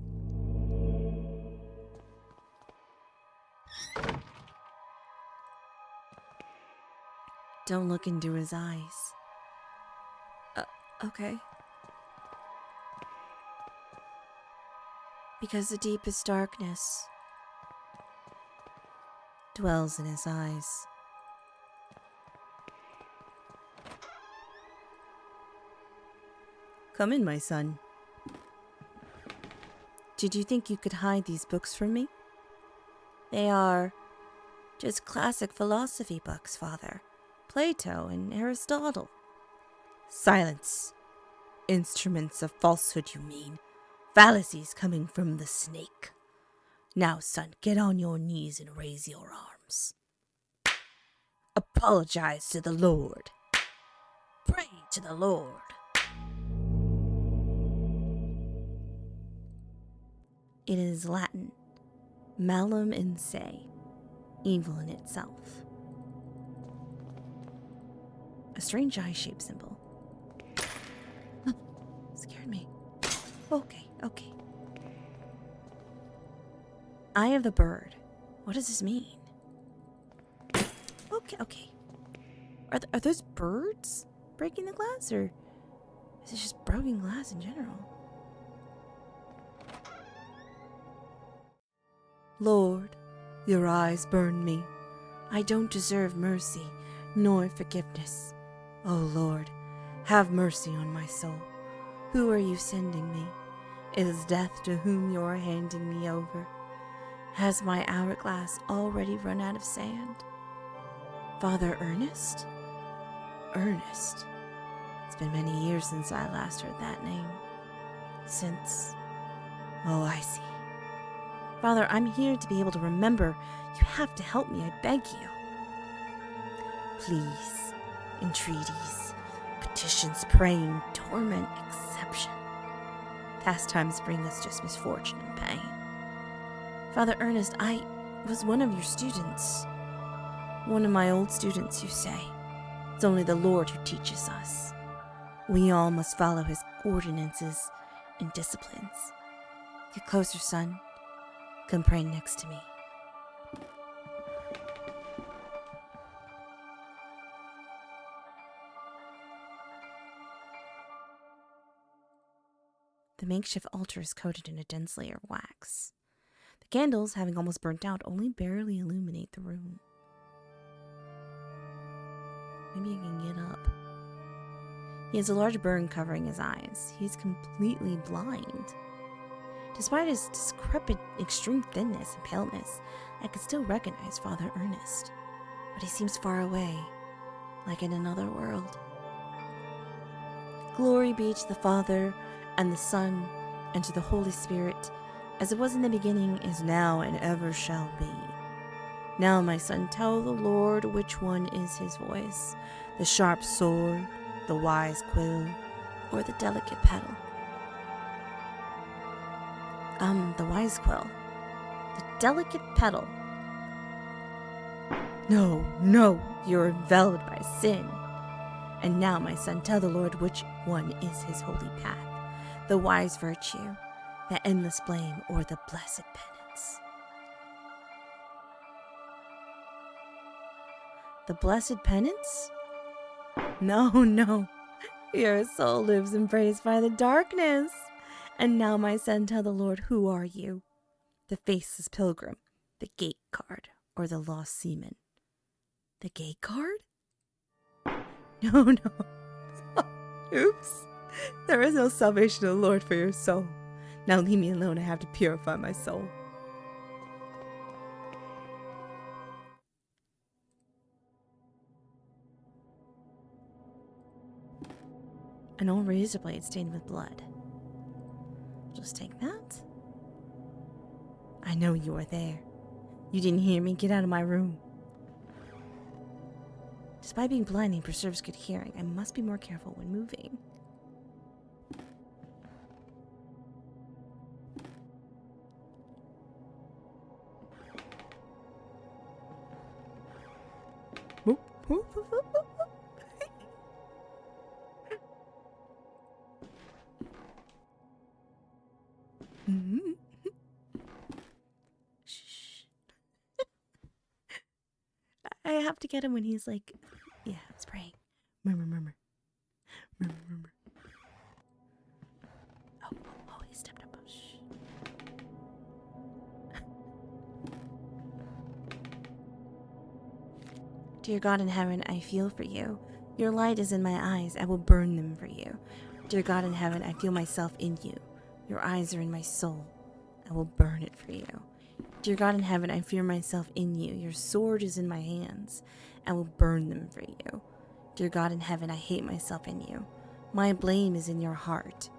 Don't look into his eyes. Okay. Because the deepest darkness dwells in his eyes. Come in, my son. Did you think you could hide these books from me? They are just classic philosophy books, Father. Plato and Aristotle. Silence. Instruments of falsehood, you mean. Fallacies coming from the snake. Now, son, get on your knees and raise your arms. Apologize to the Lord. Pray to the Lord. It is Latin. Malum in se. Evil in itself. A strange eye-shaped symbol. Scared me. Okay. Eye of the bird. What does this mean? Okay. Are those birds breaking the glass, or is it just broken glass in general? Lord, your eyes burn me. I don't deserve mercy nor forgiveness. Oh Lord, have mercy on my soul. Who are you sending me? Is death to whom you are handing me over? Has my hourglass already run out of sand? Father Ernest? Ernest. It's been many years since I last heard that name. Oh, I see. Father, I'm here to be able to remember. You have to help me, I beg you. Please, entreaties, petitions, praying, torment, exception. Pastimes bring us just misfortune and pain. Father Ernest, I was one of your students. One of my old students, you say. It's only the Lord who teaches us. We all must follow his ordinances and disciplines. Get closer, son. Come pray next to me. The makeshift altar is coated in a dense layer of wax. The candles, having almost burnt out, only barely illuminate the room. Maybe I can get up. He has a large burn covering his eyes. He's completely blind. Despite his decrepit, extreme thinness and paleness, I could still recognize Father Ernest. But he seems far away, like in another world. Glory be to the Father, and the Son, and to the Holy Spirit, as it was in the beginning, is now, and ever shall be. Now, my son, tell the Lord which one is his voice, the sharp sword, the wise quill, or the delicate petal? The wise quill. The delicate petal. No, no, you're enveloped by sin. And now, my son, tell the Lord which one is his holy path, the wise virtue, the endless blame, or the blessed penance. The blessed penance? No, no, your soul lives embraced by the darkness. And now, my son, tell the Lord, who are you? The faceless pilgrim, the gate guard, or the lost seaman? The gate guard? No, no. Oops. There is no salvation in the Lord for your soul. Now leave me alone. I have to purify my soul. An old razor blade stained with blood. Just take that. I know you are there. You didn't hear me. Get out of my room. Despite being blind and preserves good hearing, I must be more careful when moving. Whoop, whoop, whoop, whoop, whoop. Shh. I have to get him when he's like, yeah, he's praying. Murmur, murmur. Murmur, murmur. Oh, he stepped up. Shh. Dear God in heaven, I feel for you. Your light is in my eyes. I will burn them for you. Dear God in heaven, I feel myself in you. Your eyes are in my soul. I will burn it for you. Dear God in heaven, I fear myself in you. Your sword is in my hands. I will burn them for you. Dear God in heaven, I hate myself in you. My blame is in your heart.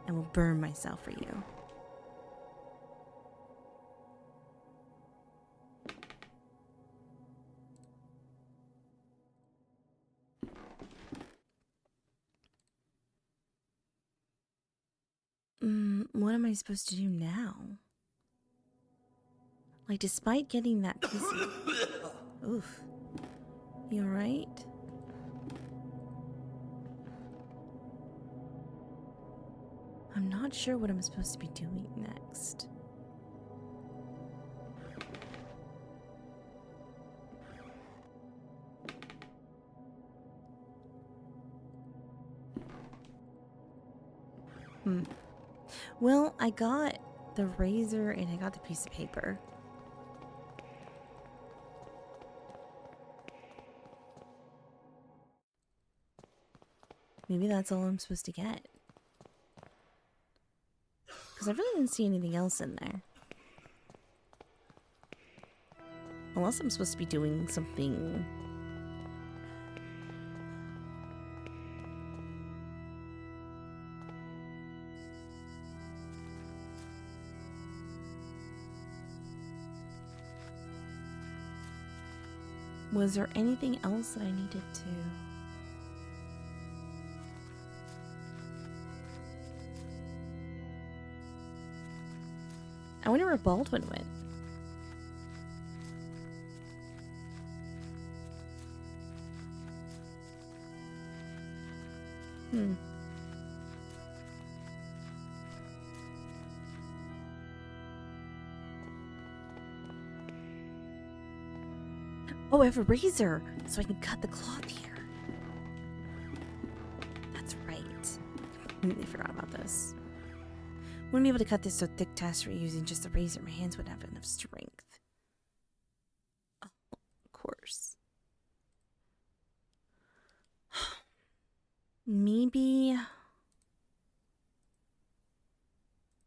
I will burn myself for you. What am I supposed to do now? Like, despite getting that piece of... Oof. You alright? I'm not sure what I'm supposed to be doing next. Well, I got the razor and I got the piece of paper. Maybe that's all I'm supposed to get. Because I really didn't see anything else in there. Unless I'm supposed to be doing something... Was there anything else that I needed to... I wonder where Baldwin went. Oh, I have a razor, so I can cut the cloth here. That's right. Completely forgot about this. Wouldn't be able to cut this so thick tapestry using just a razor. My hands wouldn't have enough strength. Oh, of course. Maybe...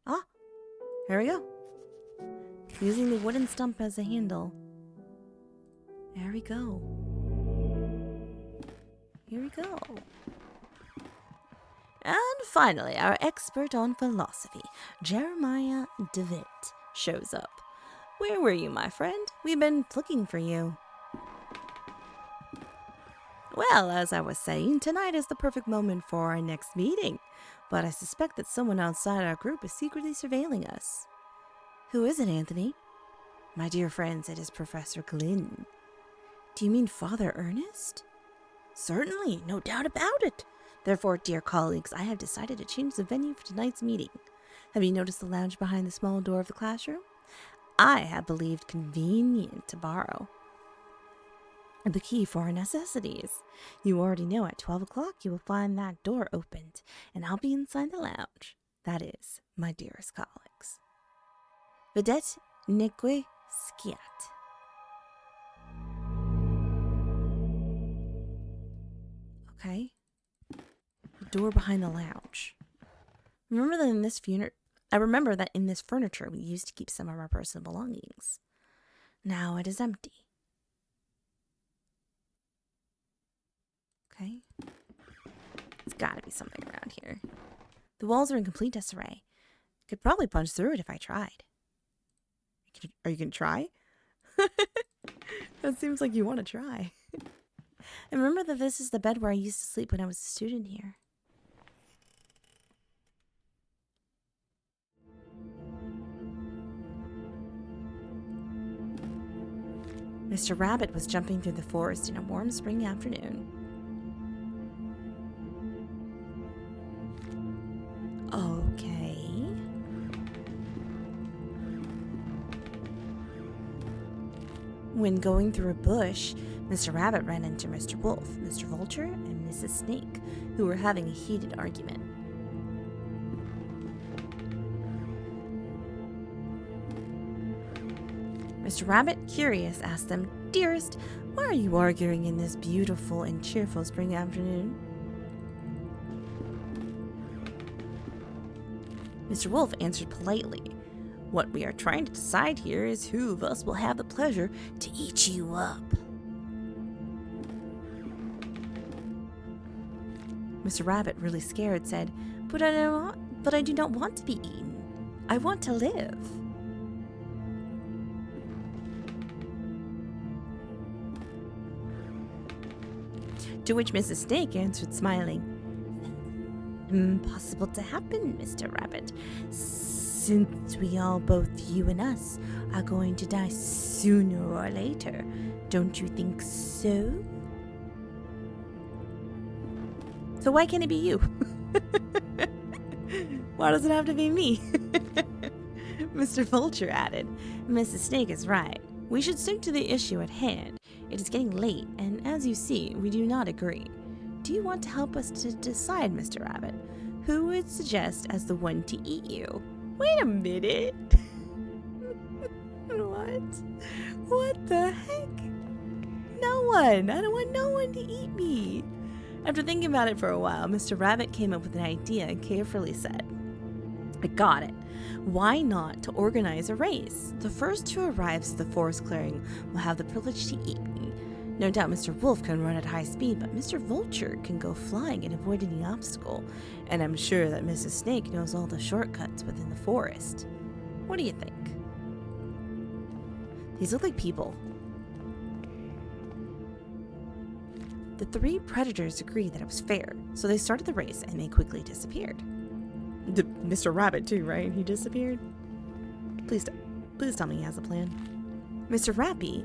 Ah, here we go. Using the wooden stump as a handle. There we go. Here we go. And finally, our expert on philosophy, Jeremiah Devitt, shows up. Where were you, my friend? We've been looking for you. Well, as I was saying, tonight is the perfect moment for our next meeting, but I suspect that someone outside our group is secretly surveilling us. Who is it, Anthony? My dear friends, it is Professor Glynn. Do you mean Father Ernest? Certainly, no doubt about it. Therefore, dear colleagues, I have decided to change the venue for tonight's meeting. Have you noticed the lounge behind the small door of the classroom? I have believed convenient to borrow the key for our necessities. You already know at 12 o'clock you will find that door opened, and I'll be inside the lounge. That is, my dearest colleagues. Vedet neque sciat. Okay. The door behind the lounge. I remember that in this furniture we used to keep some of our personal belongings. Now it is empty. Okay. There's gotta be something around here. The walls are in complete disarray. Could probably punch through it if I tried. Are you gonna try? That seems like you want to try. And remember that this is the bed where I used to sleep when I was a student here. Mr. Rabbit was jumping through the forest in a warm spring afternoon. Okay. When going through a bush, Mr. Rabbit ran into Mr. Wolf, Mr. Vulture, and Mrs. Snake, who were having a heated argument. Mr. Rabbit, curious, asked them, "Dearest, why are you arguing in this beautiful and cheerful spring afternoon?" Mr. Wolf answered politely, "What we are trying to decide here is who of us will have the pleasure to eat you up." Mr. Rabbit, really scared, said, But I do not want to be eaten. I want to live." To which Mrs. Snake answered, smiling, "Impossible to happen, Mr. Rabbit, since we all, both you and us, are going to die sooner or later. Don't you think so?" So why can't it be you? Why does it have to be me? Mr. Vulture added, "Mrs. Snake is right. We should stick to the issue at hand. It is getting late, and as you see, we do not agree. Do you want to help us to decide, Mr. Rabbit? Who would suggest as the one to eat you?" Wait a minute. What? What the heck? No one. I don't want no one to eat me. After thinking about it for a while, Mr. Rabbit came up with an idea and carefully said, "I got it. Why not to organize a race? The first who arrives at the forest clearing will have the privilege to eat me. No doubt Mr. Wolf can run at high speed, but Mr. Vulture can go flying and avoid any obstacle. And I'm sure that Mrs. Snake knows all the shortcuts within the forest. What do you think?" These look like people. The three predators agreed that it was fair, so they started the race and they quickly disappeared. Mr. Rabbit too, right? He disappeared? Please tell me he has a plan. Mr. Rabbit,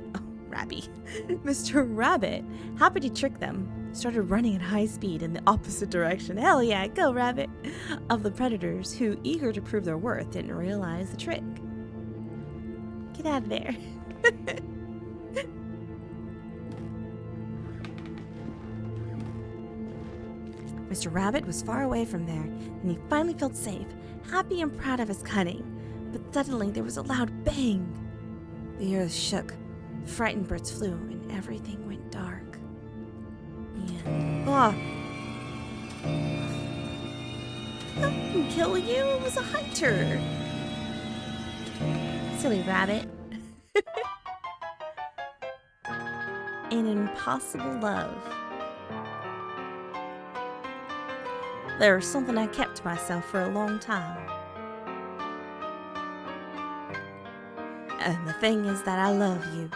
happy to trick them, started running at high speed in the opposite direction. Hell yeah, go Rabbit! Of the predators who, eager to prove their worth, didn't realize the trick. Get out of there. Mr. Rabbit was far away from there, and he finally felt safe, happy and proud of his cunning. But suddenly there was a loud bang. The earth shook, the frightened birds flew, and everything went dark. I didn't kill you, it was a hunter. Silly rabbit. An impossible love. There was something I kept to myself for a long time. And the thing is that I love you.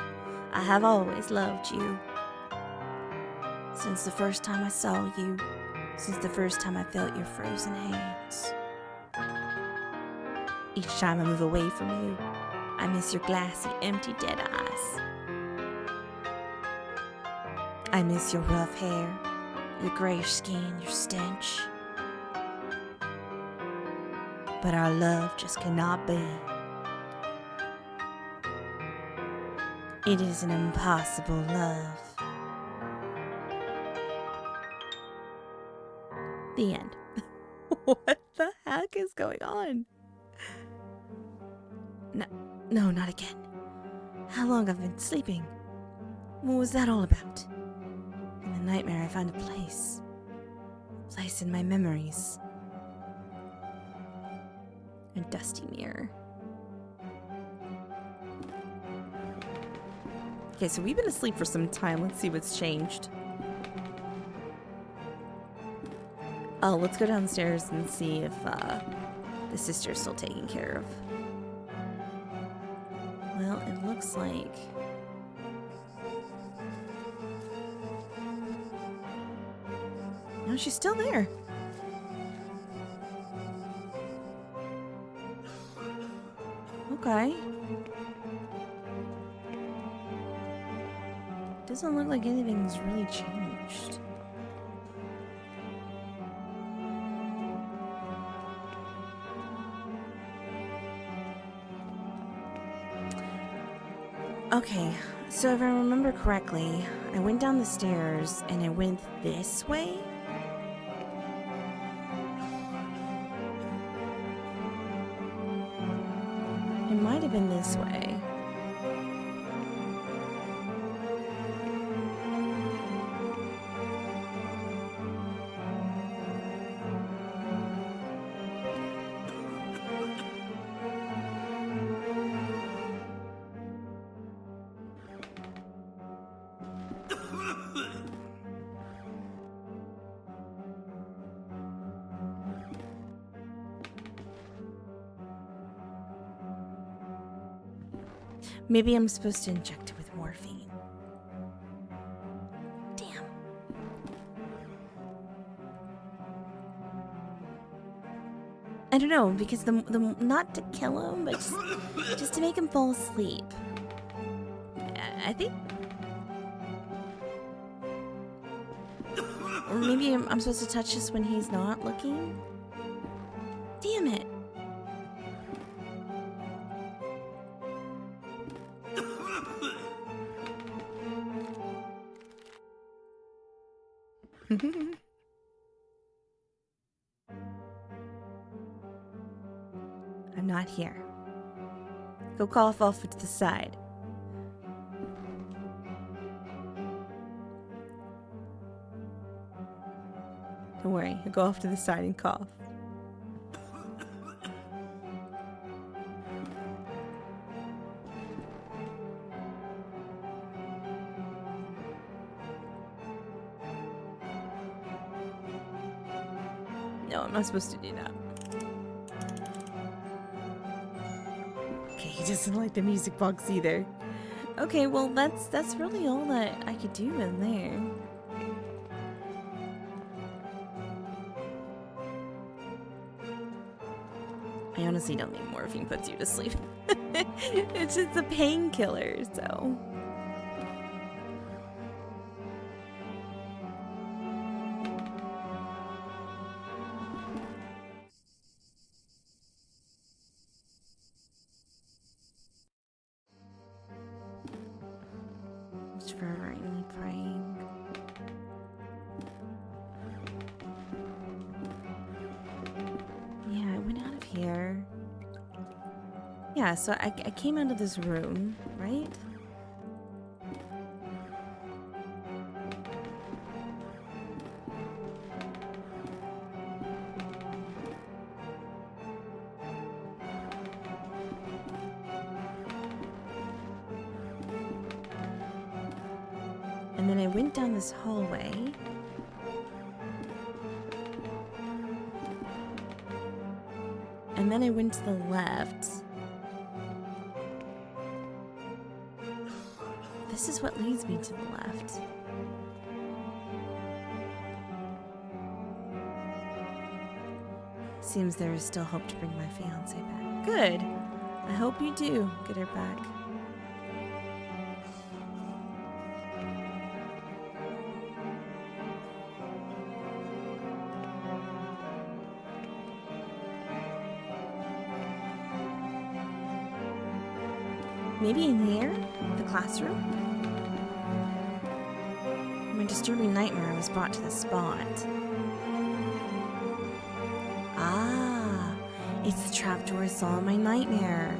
I have always loved you. Since the first time I saw you, since the first time I felt your frozen hands. Each time I move away from you, I miss your glassy, empty, dead eyes. I miss your rough hair, your grayish skin, your stench. But our love just cannot be. It is an impossible love. The end. What the heck is going on? No, not again. How long I've been sleeping? What was that all about? In the nightmare I found a place in my memories. A dusty mirror. Okay, so we've been asleep for some time. Let's see what's changed. Oh, let's go downstairs and see if the sister's still taken care of. Well, it looks like... No, she's still there. Okay. Doesn't look like anything's really changed. Okay, so if I remember correctly, I went down the stairs and I went this way. It might have been this way. Maybe I'm supposed to inject it with morphine. Damn. I don't know, because the not to kill him, but just to make him fall asleep. I think... Or maybe I'm supposed to touch this when he's not looking? Damn it. I'm not here. Go cough off to the side. Don't worry, I'll go off to the side and cough. No, I'm not supposed to do that. Okay, he doesn't like the music box either. Okay, well that's really all that I could do in there. I honestly don't think morphine puts you to sleep. It's just a painkiller, so... Just fervently praying. Yeah, I went out of here. Yeah, so I came out of this room, right? And then I went down this hallway. And then I went to the left. This is what leads me to the left. Seems there is still hope to bring my fiancé back. Good. I hope you do get her back. Maybe in here? The classroom? My disturbing nightmare was brought to the spot. Ah, it's the trapdoor I saw in my nightmare.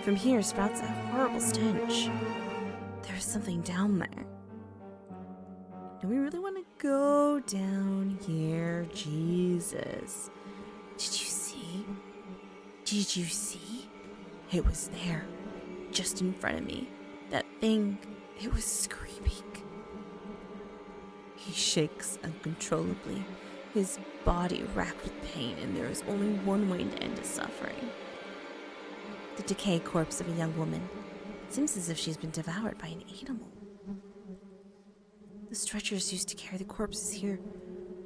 From here sprouts a horrible stench. There's something down there. Do we really want to go down here? Jesus. Did you see? Did you see? It was there, just in front of me. That thing, it was screaming. He shakes uncontrollably, his body racked with pain, and there is only one way to end his suffering. The decayed corpse of a young woman. It seems as if she's been devoured by an animal. The stretchers used to carry the corpses here.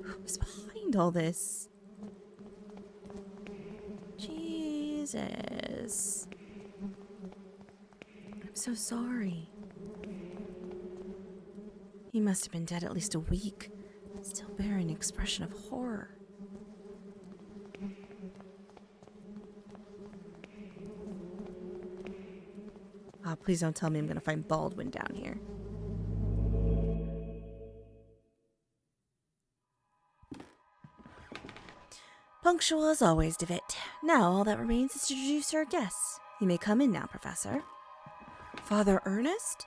Who was behind all this? Jesus. I'm so sorry. He must have been dead at least a week, still bearing an expression of horror. Please don't tell me I'm going to find Baldwin down here. Punctual as always, Devitt. Now all that remains is to introduce our guests. You may come in now, Professor. Father Ernest?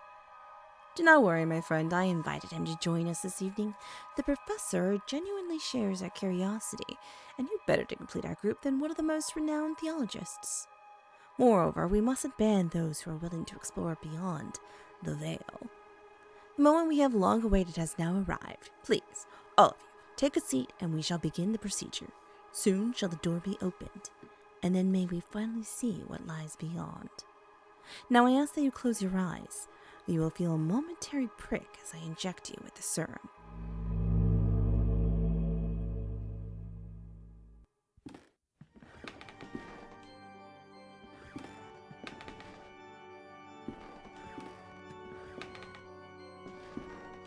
Do not worry, my friend. I invited him to join us this evening. The professor genuinely shares our curiosity, and who better to complete our group than one of the most renowned theologists? Moreover, we mustn't ban those who are willing to explore beyond the veil. The moment we have long awaited has now arrived. Please, all of you, take a seat and we shall begin the procedure. Soon shall the door be opened, and then may we finally see what lies beyond. Now I ask that you close your eyes. You will feel a momentary prick as I inject you with the serum.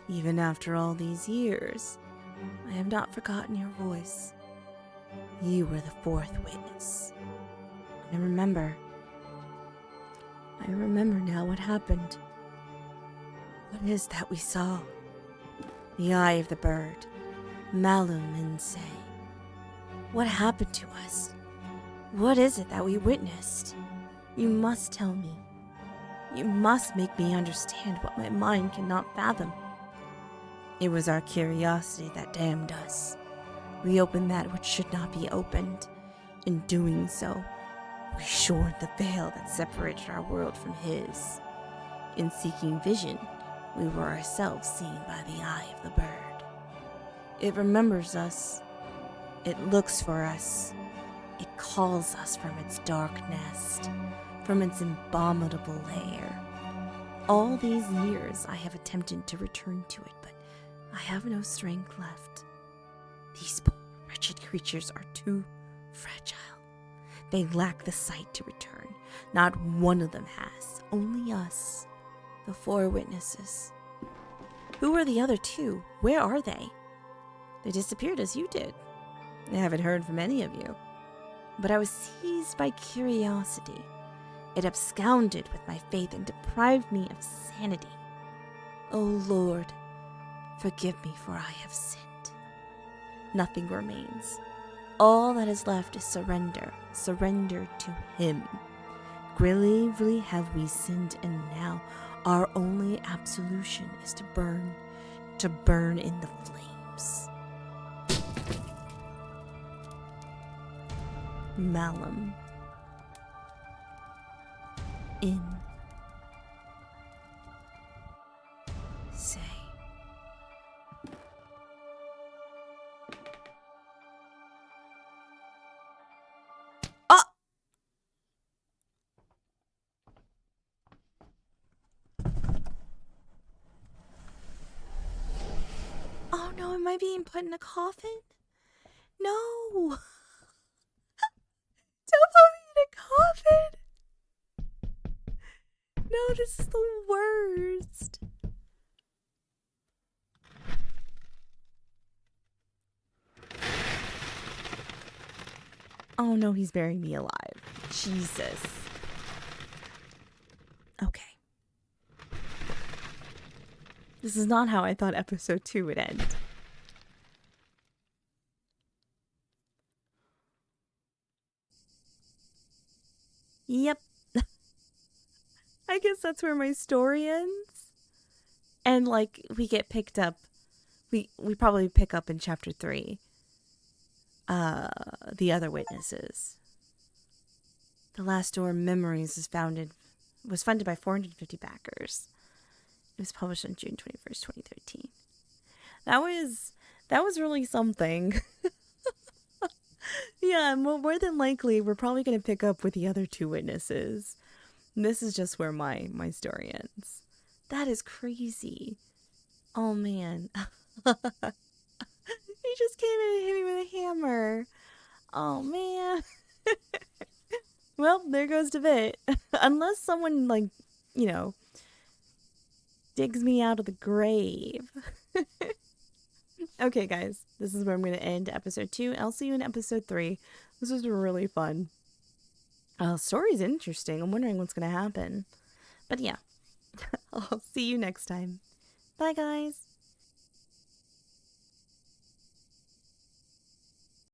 Even after all these years, I have not forgotten your voice. You were the fourth witness. I remember now what happened. What is that we saw? The eye of the bird, Malum in se. What happened to us? What is it that we witnessed? You must tell me. You must make me understand what my mind cannot fathom. It was our curiosity that damned us. We opened that which should not be opened. In doing so, we shorn the veil that separated our world from his. In seeking vision, we were ourselves seen by the eye of the bird. It remembers us. It looks for us. It calls us from its dark nest, from its abominable lair. All these years I have attempted to return to it, but I have no strength left. These poor, wretched creatures are too fragile. They lack the sight to return. Not one of them has. Only us, the four witnesses. Who are the other two? Where are they? They disappeared as you did. I haven't heard from any of you. But I was seized by curiosity. It absconded with my faith and deprived me of sanity. O Lord, forgive me, for I have sinned. Nothing remains. All that is left is surrender to him. Gravely have we sinned, and now our only absolution is to burn in the flames. Malum in se. Oh no, am I being put in a coffin? No! Don't put me in a coffin! No, this is the worst. Oh no, he's burying me alive. Jesus. Okay. This is not how I thought episode 2 would end. Yep. I guess that's where my story ends. And like we get picked up. We probably pick up in chapter 3. The other witnesses. The Last Door Memories was funded by 450 backers. It was published on June 21st, 2013. That was really something. Yeah, more than likely, we're probably going to pick up with the other 2 witnesses. And this is just where my story ends. That is crazy. Oh, man. He just came in and hit me with a hammer. Oh, man. Well, there goes Devitt. Unless someone, like, digs me out of the grave. Okay, guys, this is where I'm going to end episode 2. I'll see you in episode 3. This was really fun. Story's interesting. I'm wondering what's going to happen. But yeah, I'll see you next time. Bye, guys.